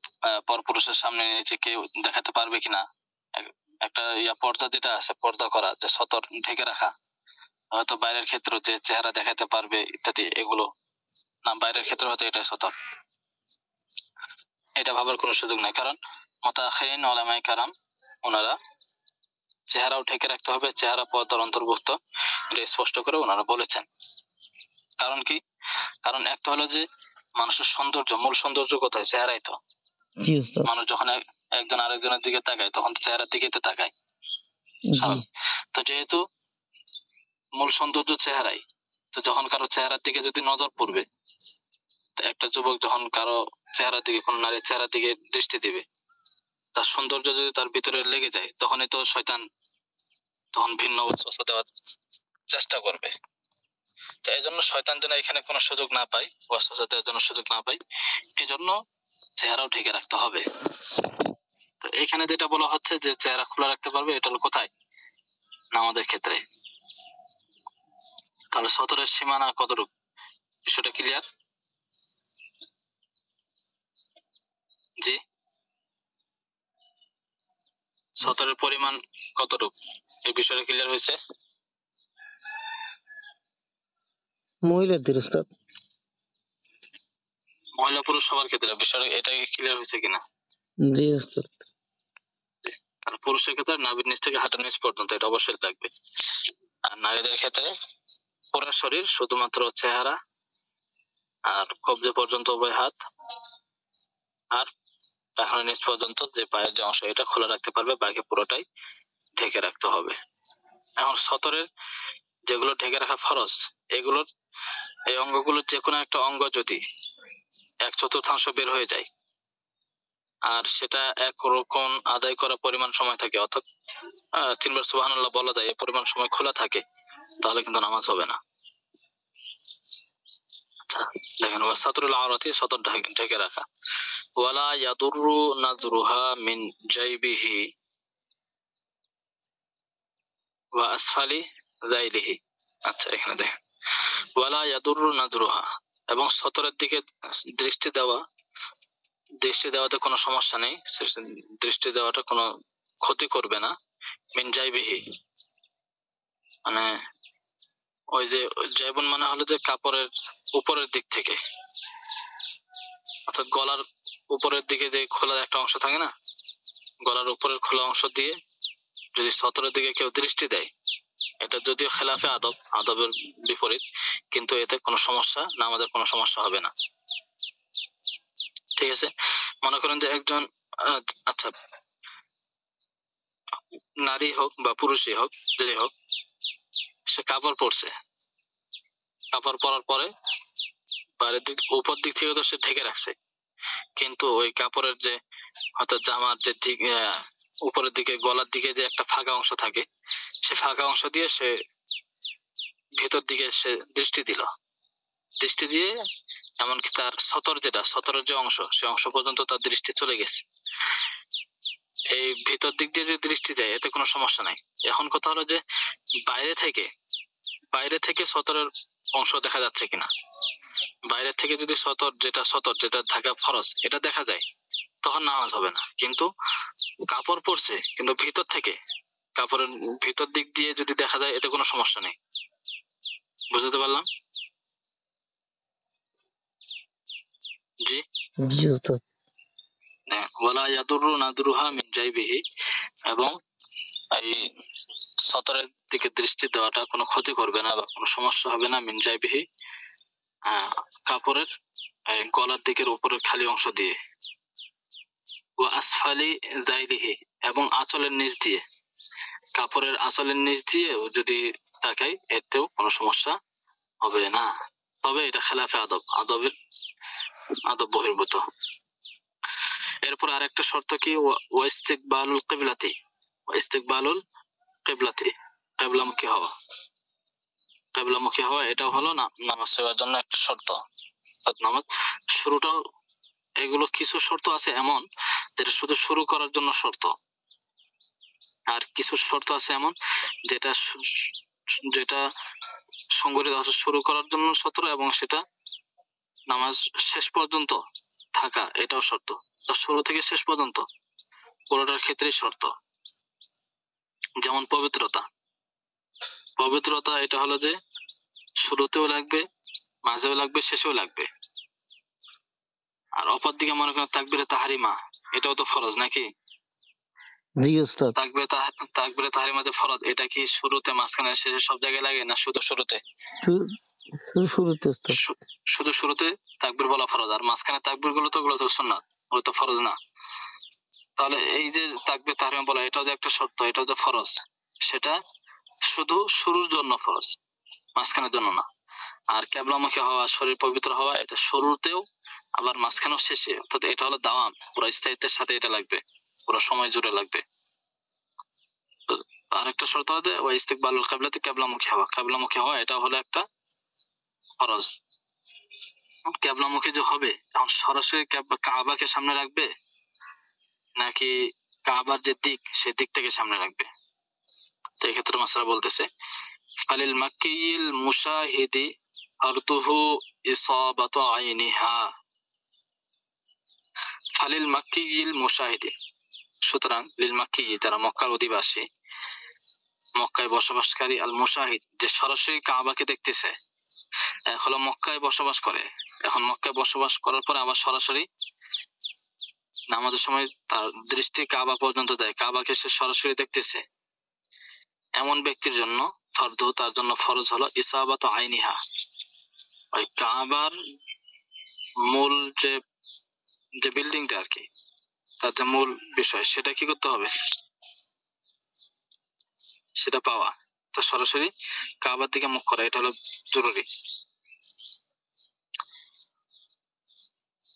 পরপুরুষের সামনে নিচে কেউ দেখাতে পারবে কিনা, একটা ইয়া পর্দা যেটা আছে, পর্দা করা, যে সতর ঢেকে রাখা, হয়তো বাইরের ক্ষেত্রে যে চেহারা দেখাতে পারবে ইত্যাদি, এগুলো না, বাইরের ক্ষেত্রে হয়তো এটাই সতর, এটা ভাবার কোনো সুযোগ নাই। কারণ মুতাআখিরিন উলামায়ে কেরাম ওনারা চেহারাও ঢেকে রাখতে হবে, চেহারা পর্দার অন্তর্ভুক্ত, এটা স্পষ্ট করে ওনারা বলেছেন। কারণ কি? কারণ একটা হলো যে মানুষের সৌন্দর্য, মূল সৌন্দর্য কোথায়? চেহারাই তো। জি উস্তাদ। মানুষ যখন একজন আরেকজনের দিকে তাকায় তখন তো চেহারার দিকে তো তাকায়, জি স্বাভাবিক। তো যেহেতু মূল সৌন্দর্য চেহারাই, তো যখন কারো চেহারার দিকে যদি নজর পড়বে, তো একটা যুবক যখন কারো চেহারার দিকে, কোন নারীর চেহারার দিকে দৃষ্টি দিবে, তার সৌন্দর্য যদি তার ভিতরে লেগে যায়, তখনই তো শয়তান তখন ভিন্ন ওয়াসওয়াসা দেওয়ার চেষ্টা করবে। তো এই জন্য শয়তান যেন এখানে কোনো সুযোগ না পায়, ওয়াসওয়াসা দেওয়ার জন্য সুযোগ না পায়, এই জন্য চেহারাও ঢেকে রাখতে হবে। তো এখানে যেটা বলা হচ্ছে যে চেহারা খোলা রাখতে পারবে, এটা হলো কোথায়? নামাজের ক্ষেত্রে। তাহলে সতরের সীমানা কতটুকু, বিষয়টা ক্লিয়ার? জি, সতরের পরিমাণ কতটুকু, এই বিষয়টা ক্লিয়ার হয়েছে? মহিলাদের উস্তাদ। মহিলা পুরুষ সবার ক্ষেত্রে বিষয়টা এটা ক্লিয়ার হয়েছে কিনা? জি উস্তাদ। আর পুরুষের ক্ষেত্রে নাভির নিচ থেকে হাঁটুর নিচ পর্যন্ত এটা অবশ্যই লাগবে। আর নারীদের ক্ষেত্রে পুরো শরীর, শুধুমাত্র চেহারা আর কবজি পর্যন্ত উভয় হাত, আর টাকনুর নিচ পর্যন্ত যে পায়ের যে অংশ, এটা খোলা রাখতে পারবে, বাকি পুরোটাই ঢেকে রাখতে হবে। এখন সতরের যেগুলো ঢেকে রাখা ফরজ, এগুলোর এই অঙ্গগুলোর যে কোনো একটা অঙ্গ যদি 1/4 বের হয়ে যায়, আর সেটা এক রকম আদায় করা পরিমাণ সময় থাকে, অর্থাৎ 3 বার সুবহানাল্লাহ বলা যায়, এই পরিমাণ সময় খোলা থাকে, তাহলে কিন্তু নামাজ হবে না। আচ্ছা, দেখেন, ওয়াসাতুল আওরাতি, সতর ঢেকে রাখা। ওয়ালা ইয়াদুররু নাযরুহা মিন জাইবিহি ওয়া আসফালি যাইলিহি। আচ্ছা, এখানে দেখেন, ওয়ালা ইয়াদুররু নাযরুহা, এবং সতরের দিকে দৃষ্টি দেওয়াতে কোনো সমস্যা নেই, দৃষ্টি দেওয়াটা কোনো ক্ষতি করবে না। মিন জাইবিহি মানে ওই যে জাইবুন মানে হলো যে কাপড়ের উপরের দিক থেকে, অর্থাৎ গলার উপরের দিকে যে খোলা একটা অংশ থাকে না, গলার উপরের খোলা অংশ দিয়ে যদি সতরের দিকে কেউ দৃষ্টি দেয়, এটা যদিও খেলাফে আদবের বিপরীত, কিন্তু এতে কোনো সমস্যা না, আমাদের কোনো সমস্যা হবে না, ঠিক আছে। মনে করেন যে একজন আচ্ছা, নারী হোক বা পুরুষই হোক, যে হোক, সে কাপড় পরছে, কাপড় পরার পরে বাইরের দিক, উপর দিক থেকে তো সে ঢেকে রাখছে, কিন্তু ওই কাপড়ের যে, অর্থাৎ জামার যে দিক, উপরের দিকে গলার দিকে যে একটা ফাঁকা অংশ থাকে, সে ফাঁকা অংশ দিয়ে সে ভিতর দিকে সে দৃষ্টি দিয়ে এমনকি তার সতরের যে অংশ, সে অংশ পর্যন্ত তার দৃষ্টি চলে গেছে, এই ভিতর দিক দিয়ে যদি দৃষ্টি দেয় এতে কোনো সমস্যা নাই। এখন কথা হলো যে বাইরে থেকে সতরের অংশ দেখা যাচ্ছে কিনা, বাইরে থেকে যদি সতর যেটা থাকা ফরজ এটা দেখা যায়, তখন নামাজ হবে না। কিন্তু কাপড় পরছে, কিন্তু ভিতর থেকে, কাপড়ের ভিতর দিক দিয়ে যদি দেখা যায়, এতে কোনো সমস্যা নেই। বুঝতে পারলাম? জি, জি উস্তাদ। ওয়ালা ইয়াদুররু নাযরুহা মিন জাইবিহি, এবং এই সতরের দিকে দৃষ্টি দেওয়াটা কোনো ক্ষতি করবে না বা কোনো সমস্যা হবে না। মিন জাইবিহি, কাপড়ের গলার দিকের উপরের খালি অংশ দিয়ে, ওয়া আসফালি জাইলিহি, এবং আঁচলের নিচ দিয়ে, কাপড়ের আঁচলের নিচ দিয়ে যদি তাকাই এতেও কোনো সমস্যা হবে না। তবে এটা খেলাফে আদব, আদব বহির্ভূত। এরপর আরেকটা শর্ত কি, ওয়াইস্তিকবালুল কিবলাতি, ওয়াইস্তিকবালুল কিবলাতি, কিবলামুখী হওয়া, কিবলামুখী হওয়া এটাও হলো না নামাজ পড়ার জন্য একটা শর্ত। নামাজ শুরুটাও, এগুলো কিছু শর্ত আছে এমন যেটা শুধু শুরু করার জন্য শর্ত, আর কিছু শর্ত আছে এমন যেটা যেটা সংগঠিত শুরু করার জন্য শর্ত, এবং সেটা নামাজ শেষ পর্যন্ত থাকা এটাও শর্ত। তো শুরু থেকে শেষ পর্যন্ত পুরোটার ক্ষেত্রেই শর্ত। যেমন পবিত্রতা, পবিত্রতা এটা হলো যে শুরুতেও লাগবে, মাঝেও লাগবে, শেষেও লাগবে। আর অপর দিকে মনে করেন তাকবীরে তাহরিমা, এটাও তো ফরজ নাকি? জি উস্তাদ। তাকবীরে তাহরিমাতে ফরজ, এটা কি শুরুতে, মাঝখানে, শেষে সব জায়গায় লাগে না শুধু শুরুতে? শুরুতে উস্তাদ। শুধু শুরুতে তাকবীর বলা ফরজ, আর মাঝখানে তাকবীর গুলো তো ওগুলো তো সুন্নাত, ওগুলো তো ফরজ না। তাহলে এই যে তাকবীর তাহরিমা বলা, এটাও যে একটা শর্ত, এটাও যে ফরজ, সেটা শুধু শুরুর জন্য ফরজ, মাঝখানের জন্য না। আর কিবলামুখী হওয়া, শরীর পবিত্র হওয়া, এটা শুরুতেও আবার মাঝখানেও শেষে, অর্থাৎ এটা হলো দাওয়াম, পুরো স্থায়িত্বের সাথে এটা লাগবে, পুরো সময় জুড়ে লাগবে। আরেকটা শর্ত হচ্ছে ওয়া ইস্তিকবালুল কিবলাতি, কিবলামুখী হওয়া, কিবলামুখী হওয়া এটা হলো একটা ফরজ। কিবলামুখী যে হবে, এখন সরাসরি কাবাকে সামনে রাখবে নাকি কাবার যে দিক সেই দিক থেকে সামনে রাখবে? তো এই ক্ষেত্রে মাসআলা বলতেছে ফালিল মাক্কিয়িল মুশাহিদি আরতুহু ইসাবাতু আইনিহা, ফালিল মাক্কিয়িল মুশাহিদি, সুতরাং লিল মাক্কি, যারা মক্কার অধিবাসী, মক্কায় বসবাসকারী, আল মুশাহিদ, যে সরাসরি কাবাকে দেখতেছে। এক হলো মক্কায় বসবাস করে, এখন মক্কায় বসবাস করার পরে আবার সরাসরি নামাজের সময় তার দৃষ্টি কাবা পর্যন্ত দেয়, কাবাকে সে সরাসরি দেখতেছে, এমন ব্যক্তির জন্য ফরদু, তার জন্য ফরজ হলো ইসাবাতু আইনিহা, ওই কাবার মূল যে যে বিল্ডিংটা আর কি, তার যে মূল বিষয় সেটা কি করতে হবে, সেটা পাওয়া। তো সরাসরি কাবার দিকে মুখ করা এটা হলো জরুরি।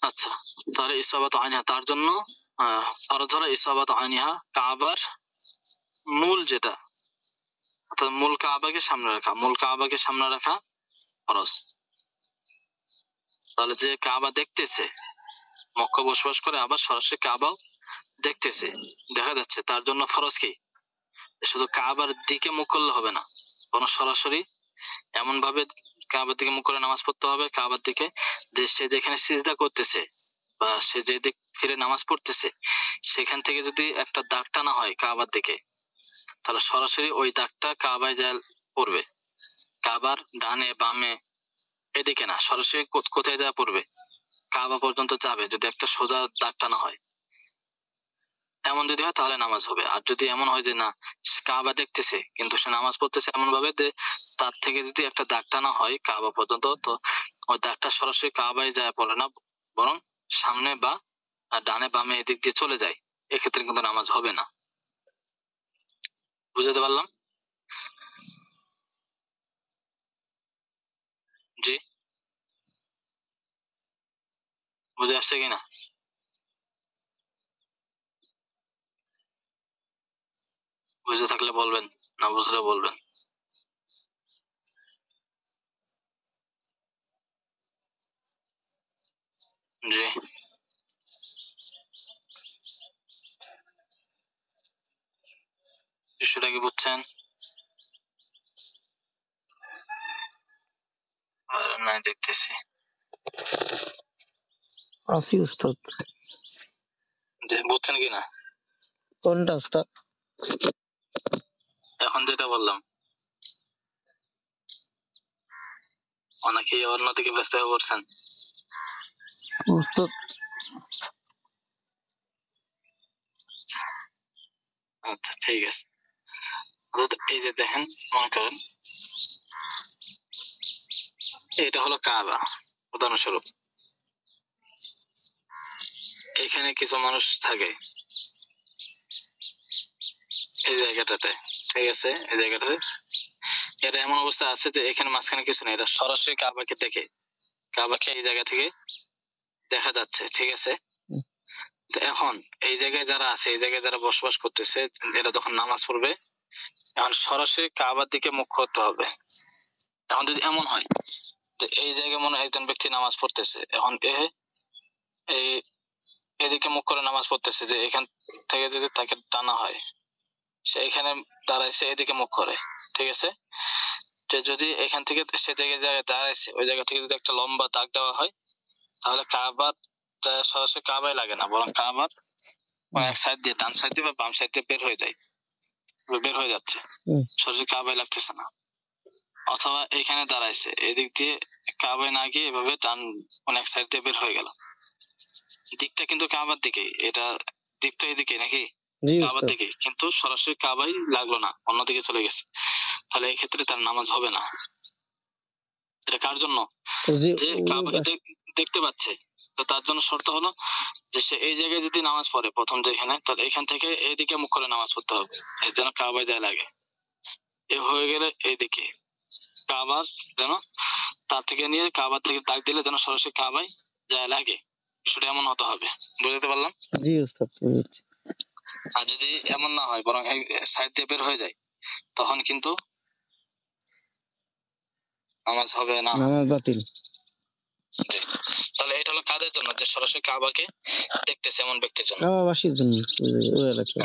আচ্ছা, তাহলে ইসাবাত আইনিহা তার জন্য ফরজ হলো ইসাবাত আইনিহা, কাবার মূল যেটা, অর্থাৎ মূল কাবাকে সামনে রাখা, মূল কাবাকে সামনে রাখা ফরজ। তাহলে যে কাবা দেখতেছে, মক্কা বসবাস করে আবার সরাসরি কাবাও দেখতেছে, দেখা যাচ্ছে, তার জন্য ফরজ কি শুধু কাবার দিকে মুখ করলে হবে না, বরং সরাসরি এমন ভাবে কাবার দিকে মুখ করে নামাজ পড়তে হবে, কাবার দিকে, যে সে যেখানে সিজদা করতেছে বা সে যে দিক ফিরে নামাজ পড়তেছে সেখান থেকে যদি একটা দাগ টানা হয় কাবার দিকে, তাহলে সরাসরি ওই দাগটা কাবায় যা পড়বে, কাবার ডানে বামে এদিকে না, সরাসরি কোথায় যা পড়বে, কাবা পর্যন্ত যাবে। যদি একটা সোজা দাগ টানা হয়, এমন যদি হয় তাহলে নামাজ হবে। আর যদি এমন হয় যে না, কাবা দেখতেছে কিন্তু সে নামাজ পড়তেছে এমন ভাবে যে তার থেকে যদি একটা দাগ টানা হয় কাবা পর্যন্ত, তো ওই দাগটা সরাসরি কাবায় যায় পড়ে না, বরং সামনে বা ডানে বামে এদিক দিয়ে চলে যায়, এক্ষেত্রে কিন্তু নামাজ হবে না। বুঝতে পারলাম? জি, বুঝে আসছে কিনা? বুঝে থাকলে বলবেন, না বুঝলে বলবেন। জি, বিষয়টা কি বুঝছেন? না, দেখতেছি। আছি উস্তাদ। জি, বুঝছেন কিনা? কোনটা উস্তাদ? এখন যেটা বললাম, অনেকে অন্যদিকে ব্যস্ত হয়ে পড়ছেন। উস্তাদ আচ্ছা, ঠিক আছে। অর্থাৎ এই যে দেখেন, মনে করেন এটা হলো কাবা, উদাহরণস্বরূপ এখানে কিছু মানুষ থাকে এই জায়গাটাতে, ঠিক আছে, এই জায়গাটাতে এটা এমন অবস্থা আছে যে এখানে মাঝখানে কিছু নেই, এটা সরাসরি কাবাকে দেখে, কাবাকে এই জায়গা থেকে দেখা যাচ্ছে, ঠিক আছে। তো এখন এই জায়গায় যারা আছে, এই জায়গায় যারা বসবাস করতেছে, এরা যখন নামাজ পড়বে এখন সরাসরি কাবার দিকে মুখ করতে হবে। এখন যদি এমন হয় যে এই জায়গায় মনে হয় একজন ব্যক্তি নামাজ পড়তেছে, এখন এই এদিকে মুখ করে নামাজ পড়তেছে, যে এখান থেকে যদি তাকে টানা হয়, সে এখানে দাঁড়াইছে এদিকে মুখ করে, ঠিক আছে। যে যদি এখান থেকে সে জায়গায় দাঁড়াইছে, ওই জায়গা থেকে যদি একটা লম্বা দাগ দেওয়া হয়, তাহলে কাবার সরাসরি কাবায় লাগে না, বরং কাবার এক সাইড দিয়ে, ডান সাইড দিয়ে বা বাম সাইড দিয়ে বের হয়ে যায়, বের হয়ে যাচ্ছে, সরাসরি কাবায় লাগতেছে না। অথবা এখানে দাঁড়াইছে, এদিক দিয়ে কাবায় না গিয়ে এভাবে ডান অনেক সাইড দিয়ে বের হয়ে গেল, দিকটা কিন্তু কাবার দিকে, এটা দিক তো এদিকে নাকি, কাবার দিকে, কিন্তু সরাসরি কাবাই লাগলো না, অন্যদিকে চলে গেছে, তাহলে এই ক্ষেত্রে তার নামাজ হবে না। এটা কার জন্য? যে কাবাকে দেখতে পাচ্ছে, তো তার জন্য শর্ত হলো যে সে এই জায়গায় যদি নামাজ পড়ে প্রথম যেখানে, তাহলে এখান থেকে এইদিকে মুখ করে নামাজ পড়তে হবে, এর যেন কাবায় যায় লাগে। এ হয়ে গেলে এইদিকে কাবার যেন তার থেকে নিয়ে কাবার থেকে দাগ দিলে যেন সরাসরি কাবায় যায় লাগে, সেটা এমন হতে হবে। বুঝতে পারলাম? জি উস্তাদ। আর যদি এমন না হয়, বরং এই সাইড দিয়ে বের হয়ে যায়, তখন কিন্তু নামাজ হবে না, নামাজ বাতিল। তাহলে এটা হলো কাদের জন্য? যে সরাসরি কাবাকে দেখতেছে এমন ব্যক্তির জন্য, কাবাবাসীর জন্য, ওই এলাকায়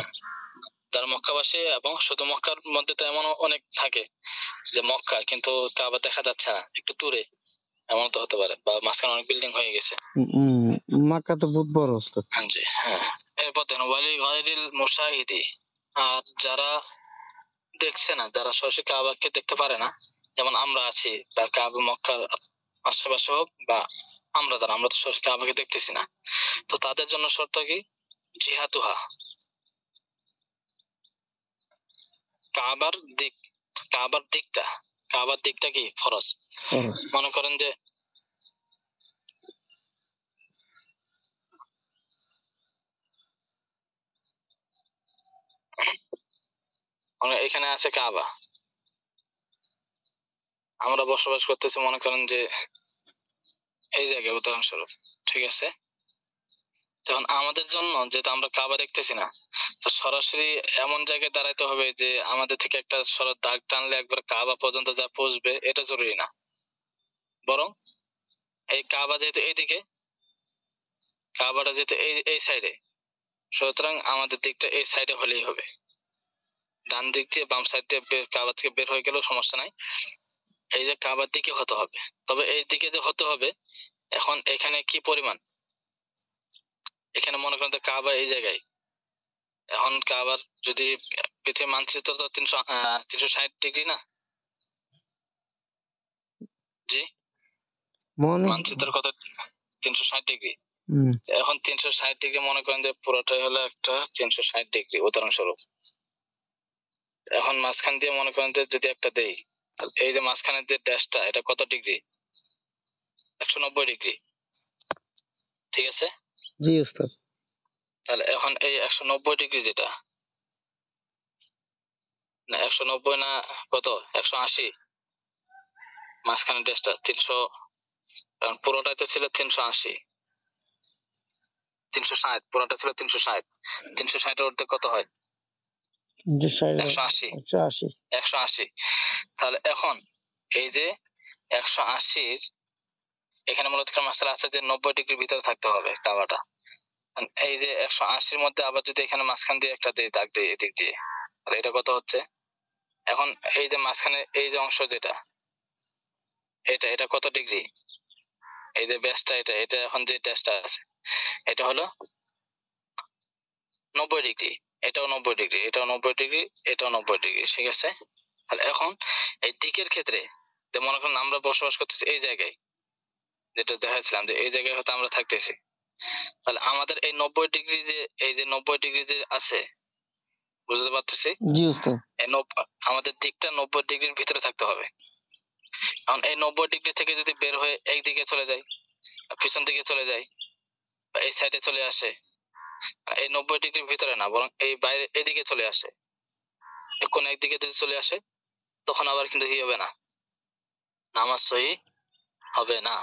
যারা মক্কাবাসী। এবং শুধু মক্কার মধ্যে তো এমন অনেক থাকে যে মক্কা কিন্তু কাবা দেখা যাচ্ছে না, একটু দূরে, এমন তো হতে পারে, বা মাঝখানে অনেক বিল্ডিং হয়ে গেছে। মক্কা তো বহুত বড় উস্তাদ। জি হ্যাঁ। এরপর দেখুন ওয়ালি গায়রিল মুশাহিদি, আর যারা দেখছে না, যারা সরাসরি কাবাকে দেখতে পারে না, যেমন আমরা আছি, বা কাবা মক্কার আশেপাশে হোক, বা আমরা যারা, আমরা তো সরাসরি কাবাকে দেখতেছি না, তো তাদের জন্য শর্ত কি? জিহাতুহা, কাবার দিক, কাবার দিকটা, কাবার দিকটা কি ফরজ। মনে করেন যে এখানে আছে কাবা, আমরা বসবাস করতেছি মনে করেন যে এই জায়গায়, উদাহরণস্বরূপ, ঠিক আছে। তখন আমাদের জন্য যেহেতু আমরা কাবা দেখতেছি না, তো সরাসরি এমন জায়গায় দাঁড়াইতে হবে যে আমাদের থেকে একটা সরাসরি দাগ টানলে একবার কাবা পর্যন্ত যা পৌঁছবে, এটা জরুরি না, বরং এই কাবা যেহেতু এইদিকে, কাবাটা যেহেতু এই সাইডে, সুতরাং আমাদের দিকটা এই সাইডে হলেই হবে। ডান দিক দিয়ে বাম সাইড দিয়ে কাবা থেকে বের হয়ে গেলেও সমস্যা নাই, এই যে কাবার দিকে হতে হবে। তবে এই দিকে যে হতে হবে, এখন এখানে কি পরিমাণ, এখানে মনে করেন কাবা এই জায়গায়, এখন কাবার যদি পৃথিবীর মানচিত্র তো 360 ডিগ্রি না, জি মানচিত্রের কত, 360 ডিগ্রি। এখন 360 ডিগ্রি মনে করেন যে পুরোটাই হলো একটা 360 ডিগ্রি, উদাহরণস্বরূপ। এখন মাঝখান দিয়ে মনে করেন যে যদি একটা দেই, এই যে মাঝখানের যে ড্যাশটা, এটা কত ডিগ্রি? 190 ডিগ্রি, ঠিক আছে। জি উস্তাদ। তাহলে এখন এই 190 ডিগ্রি যেটা, না 190 না কত, 180, মাঝখানে ড্যাশটা 300, কারণ পুরোটাই তো ছিল 380, 360, পুরোটা ছিল 360, 360 এর অর্ধেক কত হয়? 180, 180। তাহলে এখন এই যে 180, এখানে মূলত মাসলা আছে যে 90 ডিগ্রির ভিতরে থাকতে হবে কাবাটা। এই যে 180-র মধ্যে আবার যদি এখানে মাঝখান দিয়ে একটা দাগ দিই এদিক দিয়ে, তাহলে এটা কত হচ্ছে? এখন এই যে মাঝখানে এই যে অংশ যেটা, এটা কত ডিগ্রি? এই যে ব্যাসটা, এটা এখন যে ড্যাশটা আছে, এটা হলো 90 ডিগ্রি, এটাও 90 ডিগ্রি, এটাও 90 ডিগ্রি, এটাও 90 ডিগ্রি, ঠিক আছে। তাহলে এখন এই দিকের ক্ষেত্রে মনে করেন আমরা বসবাস করতেছি এই জায়গায়, যেটা দেখাচ্ছিলাম যে এই জায়গায় হয়তো আমরা থাকতেছি, তাহলে আমাদের এই 90 ডিগ্রি যে, এই যে 90 ডিগ্রি যে আছে, বুঝতে পারতেছি? জি উস্তাদ। আমাদের দিকটা 90 ডিগ্রির ভিতরে থাকতে হবে। এখন এই 90 ডিগ্রি থেকে যদি বের হয়ে একদিকে চলে যায়, পিছন দিকে চলে যায়, বা এই সাইডে চলে আসে, এই 90 ডিগ্রির ভিতরে না, বরং এই বাইরে এদিকে চলে আসে, কোন একদিকে যদি চলে আসে, তখন আবার কিন্তু কি হবে না, নামাজ সহি হবে না।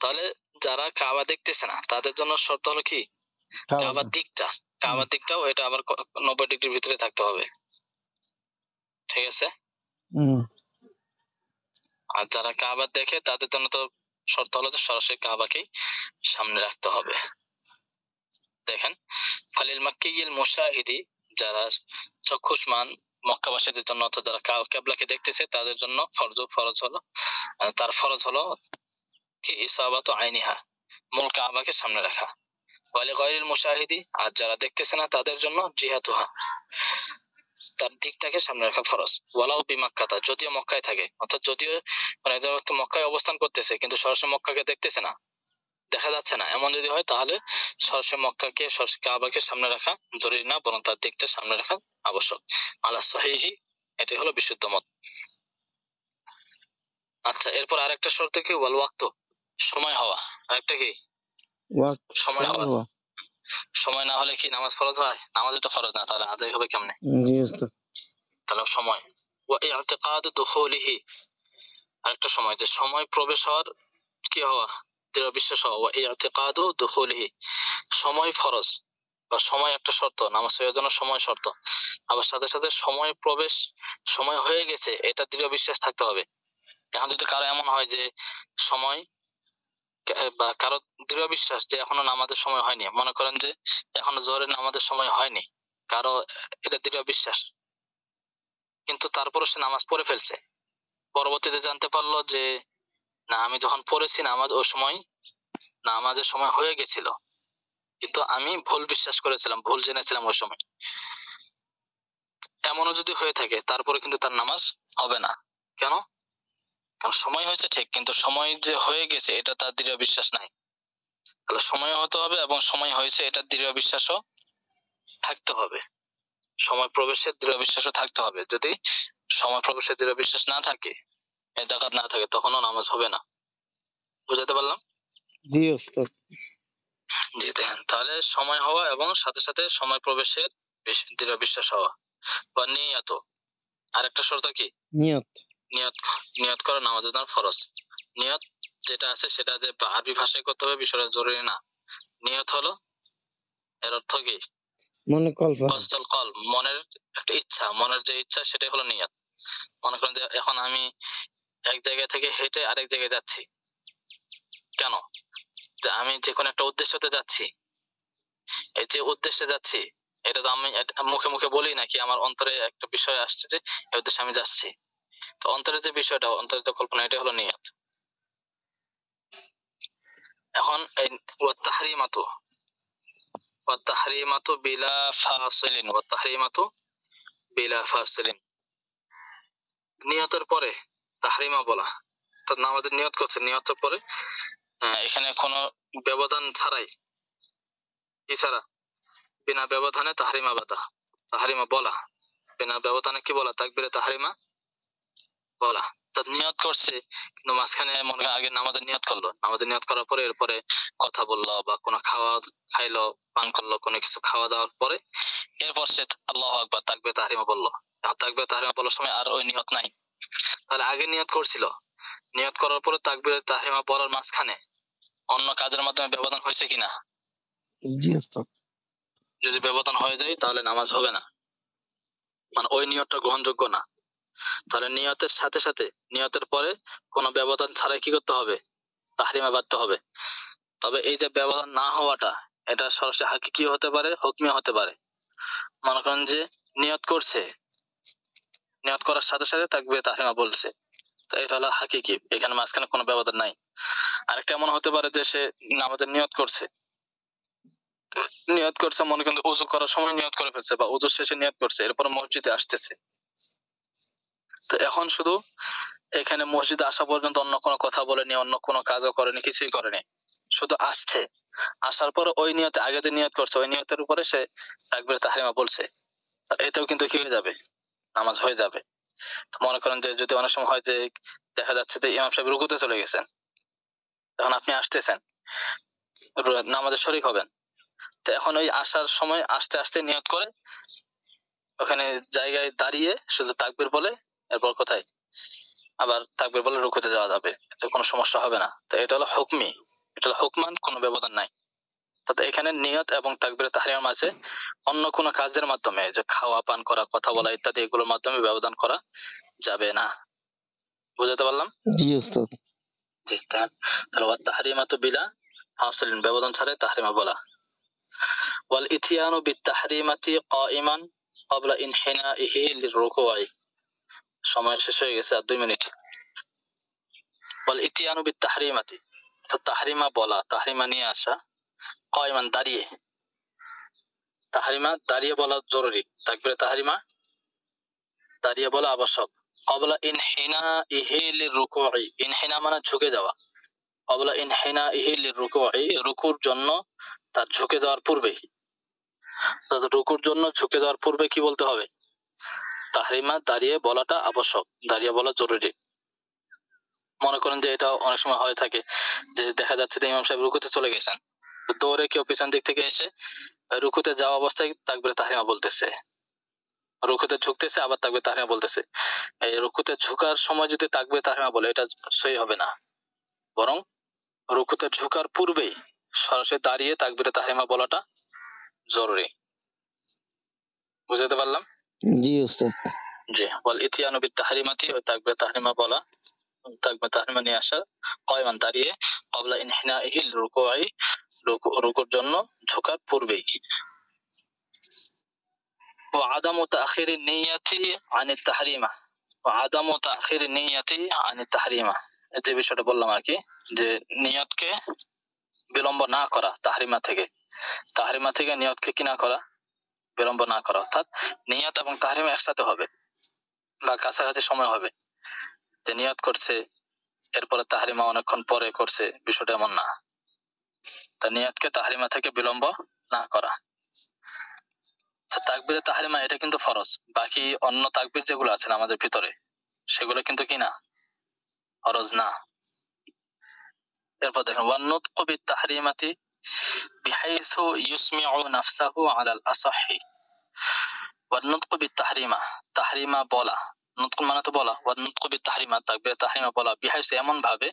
তাহলে যারা কাবা দেখতেছে না তাদের জন্য শর্ত হলো কি, কাবার দিকটাও এটা আবার 90 ডিগ্রির ভিতরে থাকতে হবে। ঠিক আছে? আর যারা কাবা দেখে তাদের জন্য তো শর্ত হলো যে সরাসরি কাবাকেই সামনে রাখতে হবে। দেখেন, ফালিল মাক্কিয়িল মুশাহিদি, যারা চক্ষুষ্মান মক্কাবাসীদের জন্য, অর্থাৎ যারা কিবলাকে দেখতেছে তাদের জন্য ফরজ হলো, তার ফরজ হলো কি ইসাবাতু আইনিহা, মূল কাবাকে সামনে রাখা। ওয়ালি গায়রিল মুশাহিদি, আর যারা দেখতেছে না তাদের জন্য জিহাতুহা, তার দিকটাকে সামনে রাখা ফরজ। ওয়ালাউ বিমাক্কাতা, যদিও মক্কায় থাকে, অর্থাৎ যদিও মানে মক্কায় অবস্থান করতেছে কিন্তু সরাসরি মক্কাকে দেখতেছে না, দেখা যাচ্ছে না, এমন যদি হয় তাহলে সরাসরি মক্কাকে, সরাসরি কাবাকে সামনে রাখা জরুরি না, বরং তার দিকটা সামনে রাখা আবশ্যক। আলা সহিহি, এটাই হলো বিশুদ্ধ মত। আচ্ছা, এরপর আরেকটা শর্ত কি, ওয়াল ওয়াক্ত, সময় হওয়া। আরেকটা কি, সময় হওয়া। সময় না হলে কি নামাজ ফরজ হয়? নামাজ তো ফরজ না, তাহলে আদায় হবে কেমনে? তাহলে সময়। ওয়া ইআতিকাদু দুখুলিহি, আরেকটা সময়, যে সময় প্রবেশ হওয়ার কি হওয়া, দৃঢ় বিশ্বাস হওয়া। ওয়া ইআতিকাদু দুখুলিহি, সময় ফরজ বা সময় একটা শর্ত, নামাজ পড়ার জন্য সময় শর্ত, আবার সাথে সাথে সময় প্রবেশ, সময় হয়ে গেছে, এটা দৃঢ় বিশ্বাস থাকতে হবে। এখন যদি কারো এমন হয় যে সময়, বা কারো দৃঢ় বিশ্বাস যে এখনো নামাজের সময় হয়নি, মনে করেন যে এখনো জোহরের নামাজের সময় হয়নি, কারো এটা দৃঢ় বিশ্বাস, কিন্তু তারপরে সে নামাজ পড়ে ফেলছে, পরবর্তীতে জানতে পারলো যে না, আমি যখন পড়েছি নামাজ ওই সময় নামাজের সময় হয়ে গেছিল, কিন্তু আমি ভুল বিশ্বাস করেছিলাম, ভুল জেনেছিলাম ওই সময়। এমনও যদি হয়ে থাকে তারপরে কিন্তু তার নামাজ হবে না। কেন? কারণ সময় হয়েছে ঠিক, কিন্তু সময় যে হয়ে গেছে এটা তার দৃঢ় বিশ্বাস নাই। তাহলে সময় হতে হবে এবং সময় হয়েছে এটা দৃঢ় বিশ্বাসও থাকতে হবে, সময় প্রবেশের দৃঢ় বিশ্বাসও থাকতে হবে। যদি সময় প্রবেশের দৃঢ় বিশ্বাস না থাকে, এতাকাত না থাকে, তখনও নামাজ হবে না। বুঝাতে পারলাম? জি ওস্তাদ। জি, দেখেন, তাহলে সময় হওয়া এবং সাথে সাথে সময় প্রবেশের দৃঢ় বিশ্বাস হওয়া। বা নিয়ত, আরেকটা শর্ত কি, নিয়ত। নিয়ত করা নামাজের জন্য ফরজ। নিয়ত যেটা আছে সেটা যে আরবি ভাষায় করতে হবে বিষয়টা জরুরি না। নিয়ত হলো, এর অর্থ কি, মনে কল্পনা, মনের একটা ইচ্ছা, মনের যে ইচ্ছা সেটাই হলো নিয়ত। মনে করেন যে এখন আমি এক জায়গা থেকে হেঁটে আরেক জায়গায় যাচ্ছি, কেন? যে আমি যে কোনো একটা উদ্দেশ্যতে যাচ্ছি, এই যে উদ্দেশ্যে যাচ্ছি এটা তো আমি মুখে মুখে বলি নাকি, আমার অন্তরে একটা বিষয় আসছে যে এই উদ্দেশ্যে আমি যাচ্ছি, তো অন্তরের যে বিষয়টা, অন্তরের যে কল্পনা, এটা হলো নিয়ত। এখন এই ওয়াত-তাহরিমাতু বিলা ফাসিলিন, ওয়াত-তাহরিমাতু বিলা ফাসিলিন, নিয়তের পরে তাহরিমা বলা, তো নামাজের নিয়ত করছে, নিয়তের পরে এখানে কোনো ব্যবধান ছাড়াই, কি ছাড়া, বিনা ব্যবধানে তাহরিমা বাদা, তাহরিমা বলা, বিনা ব্যবধানে কি বলা, তাকবীরে তাহরিমা বলা। তো নিয়ত করছে কিন্তু মাঝখানে মনে হয় আগে নামাজের নিয়ত করলো, নামাজের নিয়ত করার পরে এরপরে কথা বললো বা কোনো খাইলো, পান করলো, কোনো কিছু খাওয়া দাওয়ার পরে এরপর সে আল্লাহু আকবার তাকবীরে তাহরিমা বললো। তাকবীরে তাহরিমা বলার সময় আর ওই নিয়ত নাই, তাহলে আগে নিয়ত করছিল, নিয়ত করার পরে তাকবীরে তাহরিমা বলার মাঝখানে অন্য কাজের মাধ্যমে ব্যবধান হয়েছে কিনা? জি ওস্তাদ। যদি ব্যবধান হয়ে যায় তাহলে নামাজ হবে না, মানে ওই নিয়তটা গ্রহণযোগ্য না। তাহলে নিয়তের সাথে সাথে, নিয়তের পরে কোনো ব্যবধান ছাড়াই কি করতে হবে, তাহরিমা বাঁধতে হবে। তবে এই যে ব্যবধান না হওয়াটা, এটা সরাসরি হাকিকি হতে পারে, হুকমি হতে পারে। মনে করেন যে নিয়ত করছে, নিয়ত করার সাথে সাথে তাকবীরে তাহরিমা বলছে, তো এটা হলো হাকিকি, এখানে মাঝখানে কোনো ব্যবধান নাই। আরেকটা এমন হতে পারে যে সে নামাজের নিয়ত করছে, মনে করেন ওযু করার সময় নিয়ত করে ফেলছে বা ওযু শেষে নিয়ত করছে, এরপর মসজিদে আসতেছে, তো এখন শুধু এখানে মসজিদে আসা পর্যন্ত অন্য কোনো কথা বলেনি, অন্য কোনো কাজও করেনি, কিছুই করেনি, শুধু আসছে, আসার পর ওই নিয়তে, আগে যে নিয়ত করছে ওই নিয়তের উপরে সে তাকবীরে তাহরিমা বলছে, এটাও কিন্তু কি হয়ে যাবে, নামাজ হয়ে যাবে। মনে করেন যে যদি অনেক সময় হয় যে দেখা যাচ্ছে যে ইমাম সাহেব রুকুতে চলে গেছেন, তখন আপনি আসতেছেন, নামাজে শরীক হবেন, তো এখন ওই আসার সময় আস্তে আস্তে নিয়ত করে ওখানে জায়গায় দাঁড়িয়ে শুধু তাকবীর বলে এরপর কোথায় আবার তাকবীর বলে রুকুতে যাওয়া যাবে, এতে কোনো সমস্যা হবে না। তো এটা হলো হুকমি, এটা হলো হুকমান, কোনো ব্যবধান নাই। তো এখানে নিয়ত এবং তাকবীরে তাহরিমার মাঝে অন্য কোনো কাজের মাধ্যমে যে খাওয়া পান করা কথা বলা ইত্যাদি এগুলোর মাধ্যমে ব্যবধান করা যাবে না। বুঝতে পারলাম? জি উস্তাদ। জি, তাহলে ওয়াত তাহরিমাতু বিলা হাসিলিন, ব্যবধান ছাড়াই তাহরিমা বলা। ওয়াল ইতিয়ানু বিত তাহরিমাতি কাইমান ক্বাবলা ইনহিনাইহি লিররুকুই। সময় শেষ হয়ে গেছে, আর 2 মিনিট। ওয়াল ইতিয়ানু বিত তাহরিমাতি, তো তাহরিমা বলা, তাহরিমা নিয়ে আসা, কাইমান দাঁড়িয়ে, তাহরিমা দাঁড়িয়ে বলা জরুরি, তাকবীরে তাহরিমা দাঁড়িয়ে বলা আবশ্যক। ক্বাবলা ইনহিনাইহি লিররুকুই, ইনহিনা মানে ঝুঁকে যাওয়া, ক্বাবলা ইনহিনাইহি লিররুকুই, রুকুর জন্য তার ঝুঁকে যাওয়ার পূর্বে, রুকুর জন্য ঝুঁকে যাওয়ার পূর্বে কি বলতে হবে? তাহরিমা দাঁড়িয়ে বলাটা আবশ্যক, দাঁড়িয়ে বলা জরুরি। মনে করেন যে এটা অনেক সময় হয়ে থাকে যে দেখা যাচ্ছে যে ইমাম সাহেব রুকুতে চলে গেছেন, দৌড়ে কেউ পিছন দিক থেকে এসে রুকুতে যাওয়া অবস্থায় তাকবীরে তাহরিমা বলতেছে, রুকুতে ঝুঁকতেছে আবার তাকবীরে তাহরিমা বলতেছে। এই রুকুতে ঝুঁকার সময় যদি তাকবীরে তাহরিমা বলে এটা সহি হবে না, বরং রুকুতে ঝুঁকার পূর্বেই সরাসরি দাঁড়িয়ে তাকবীরে তাহরিমা বলাটা জরুরি। বুঝতে পারলাম? জি উস্তাদ। জি, ওয়াল ইতিয়ানু বিত তাহরিমাতি, ওই তাকবীরে তাহরিমা বলা, তাকবীরে তাহরিমা নিয়ে আসা, কায়মান দাঁড়িয়ে, ক্বাবলা ইনহিনাইহি লিররুকুই, রুকুর জন্য ঝুঁকার পূর্বেই। ওয়া আদামু তাখিরিন নিয়াতি আনিত তাহরিমা, ওয়া আদামু তাখিরিন নিয়াতি আনিত তাহরিমা, এই যে বিষয়টা বললাম আর কি, যে নিয়তকে বিলম্ব না করা তাহরিমা থেকে, তাহরিমা থেকে নিয়তকে কি না করা, বিলম্ব না করা। অর্থাৎ নিয়ত এবং তাহরিমা একসাথে হবে বা কাছাকাছি সময় হবে, যে নিয়ত করছে এরপরে তাহরিমা অনেকক্ষণ পরে করছে, বিষয়টা এমন না। তা নিয়তকে তাহরিমা থেকে বিলম্ব না করা। তো তাকবীরে তাহরিমা এটা কিন্তু ফরজ, বাকি অন্য তাকবীর যেগুলো আছে আমাদের ভিতরে সেগুলো কিন্তু কি না, ফরজ না। এরপর দেখেন ওয়ান নুতকু বিত তাহরিমাতি বিহাইসু ইউসমিউ নাফসাহু আলাল আসাহি। ওয়ান নুতকু বিত তাহরিমা, তাহরিমা বলা, নুতক মানে তো বলা, ওয়ান নুতকু বিত তাহরিমা, তাকবীরে তাহরিমা বলা, বিহাইসু এমন ভাবে,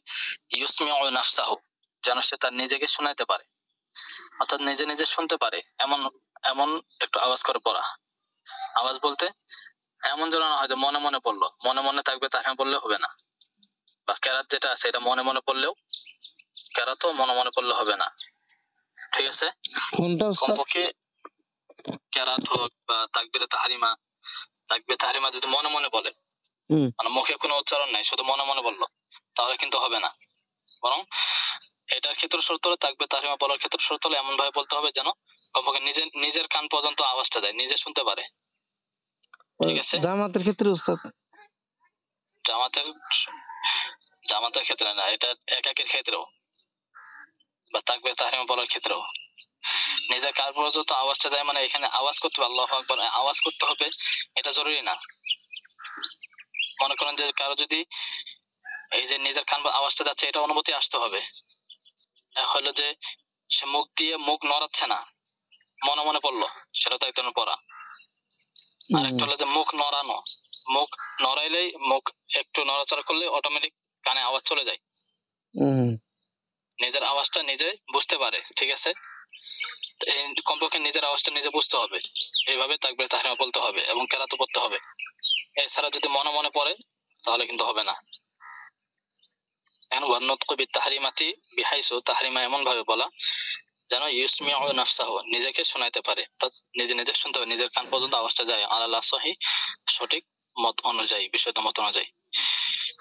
ইউসমিউ নাফসাহু যেন সে তার নিজেকে শোনাইতে পারে, অর্থাৎ নিজে নিজে শুনতে পারে, এমন এমন একটু আওয়াজ করে পড়া। আওয়াজ বলতে এমন যেন না হয় যে মনে মনে পড়লো, মনে মনে থাকবে তাহরিমা বললে হবে না, বা কেরাত যেটা আছে এটা মনে মনে পড়লেও, কেরাতও মনে মনে পড়লে হবে না, ঠিক আছে? কোনটা উস্তাদ? কমপক্ষে কেরাত হোক বা তাকবীরে তাহরিমা, তাকবীরে তাহরিমা যদি মনে মনে বলে, মানে মুখে কোনো উচ্চারণ নাই, শুধু মনে মনে বললো, তাহলে কিন্তু হবে না। বরং এটার ক্ষেত্রে শর্ত হলো, তাকবীরে তাহরিমা বলার ক্ষেত্রে শর্ত হলো এমন ভাবে বলতে হবে যেন কমপক্ষে নিজের কান পর্যন্ত আওয়াজটা যায়, নিজে শুনতে পারে, ঠিক আছে? জামাতের ক্ষেত্রে উস্তাদ? জামাতের জামাতের ক্ষেত্রে না, এটা একাকের ক্ষেত্রেও বা তাকবীরে তাহরিমা বলার ক্ষেত্রেও নিজের কান পর্যন্ত আওয়াজটা যায়, মানে এখানে আওয়াজ করতে হবে, আল্লাহু আকবার আওয়াজ করতে হবে, এটা জরুরি না। মনে করেন যে কারো যদি এই যে নিজের কান আওয়াজটা যাচ্ছে এটা অনুমতি আসতে হবে, হলো যে সে মুখ দিয়ে মুখ নড়াচ্ছে না, মনে মনে পড়লো, সেটা তো একজনের পড়া। আর একটা হলো যে মুখ নড়ানো, মুখ নড়াইলেই, মুখ একটু নড়াচড়া করলে অটোমেটিক কানে আওয়াজ চলে যায়, নিজের আওয়াজটা নিজে বুঝতে পারে, ঠিক আছে? কমপক্ষে নিজের আওয়াজটা নিজে বুঝতে হবে, এইভাবে তাকবীরে তাহরিমা বলতে হবে এবং কেরাত পড়তে হবে। এছাড়া যদি মনে মনে পড়ে তাহলে কিন্তু হবে না। এখন ওয়ান নুতকু বিত তাহরিমাতি বিহাইসু, তাহরিমা এমন ভাবে বলা যেন ইউসমিউ নাফসাহু, নিজেকে শোনাইতে পারে, নিজে নিজে শুনতে হবে, নিজের কান পর্যন্ত আওয়াজটা যায়, আলাল আসাহি, সঠিক মত অনুযায়ী, বিশুদ্ধ মত অনুযায়ী।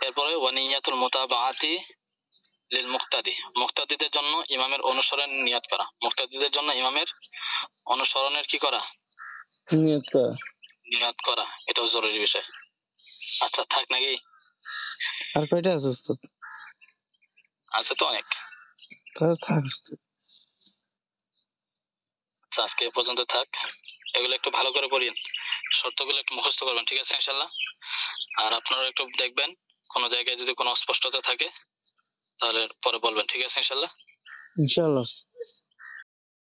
এরপরে ওয়ানিয়াতুল মুতাবাআতি লিল মুক্তাদি, মুক্তাদিদের জন্য ইমামের অনুসরণ নিয়ত করা, মুক্তাদিদের জন্য ইমামের অনুসরণের কি করা, নিয়ত করা, এটাও জরুরি বিষয়। আচ্ছা থাক নাকি? আর কয়টা আছে উস্তাদ? আছে তো অনেক। তাহলে থাক উস্তাদ। আচ্ছা আজকে এ পর্যন্ত থাক। এগুলো একটু ভালো করে পড়িয়েন, শর্তগুলো একটু মুখস্থ করবেন, ঠিক আছে ইনশাল্লাহ। আর আপনারা একটু দেখবেন কোনো জায়গায় যদি কোনো অস্পষ্টতা থাকে তাহলে পরে বলবেন, ঠিক আছে ইনশাল্লাহ। ইনশাআল্লাহ।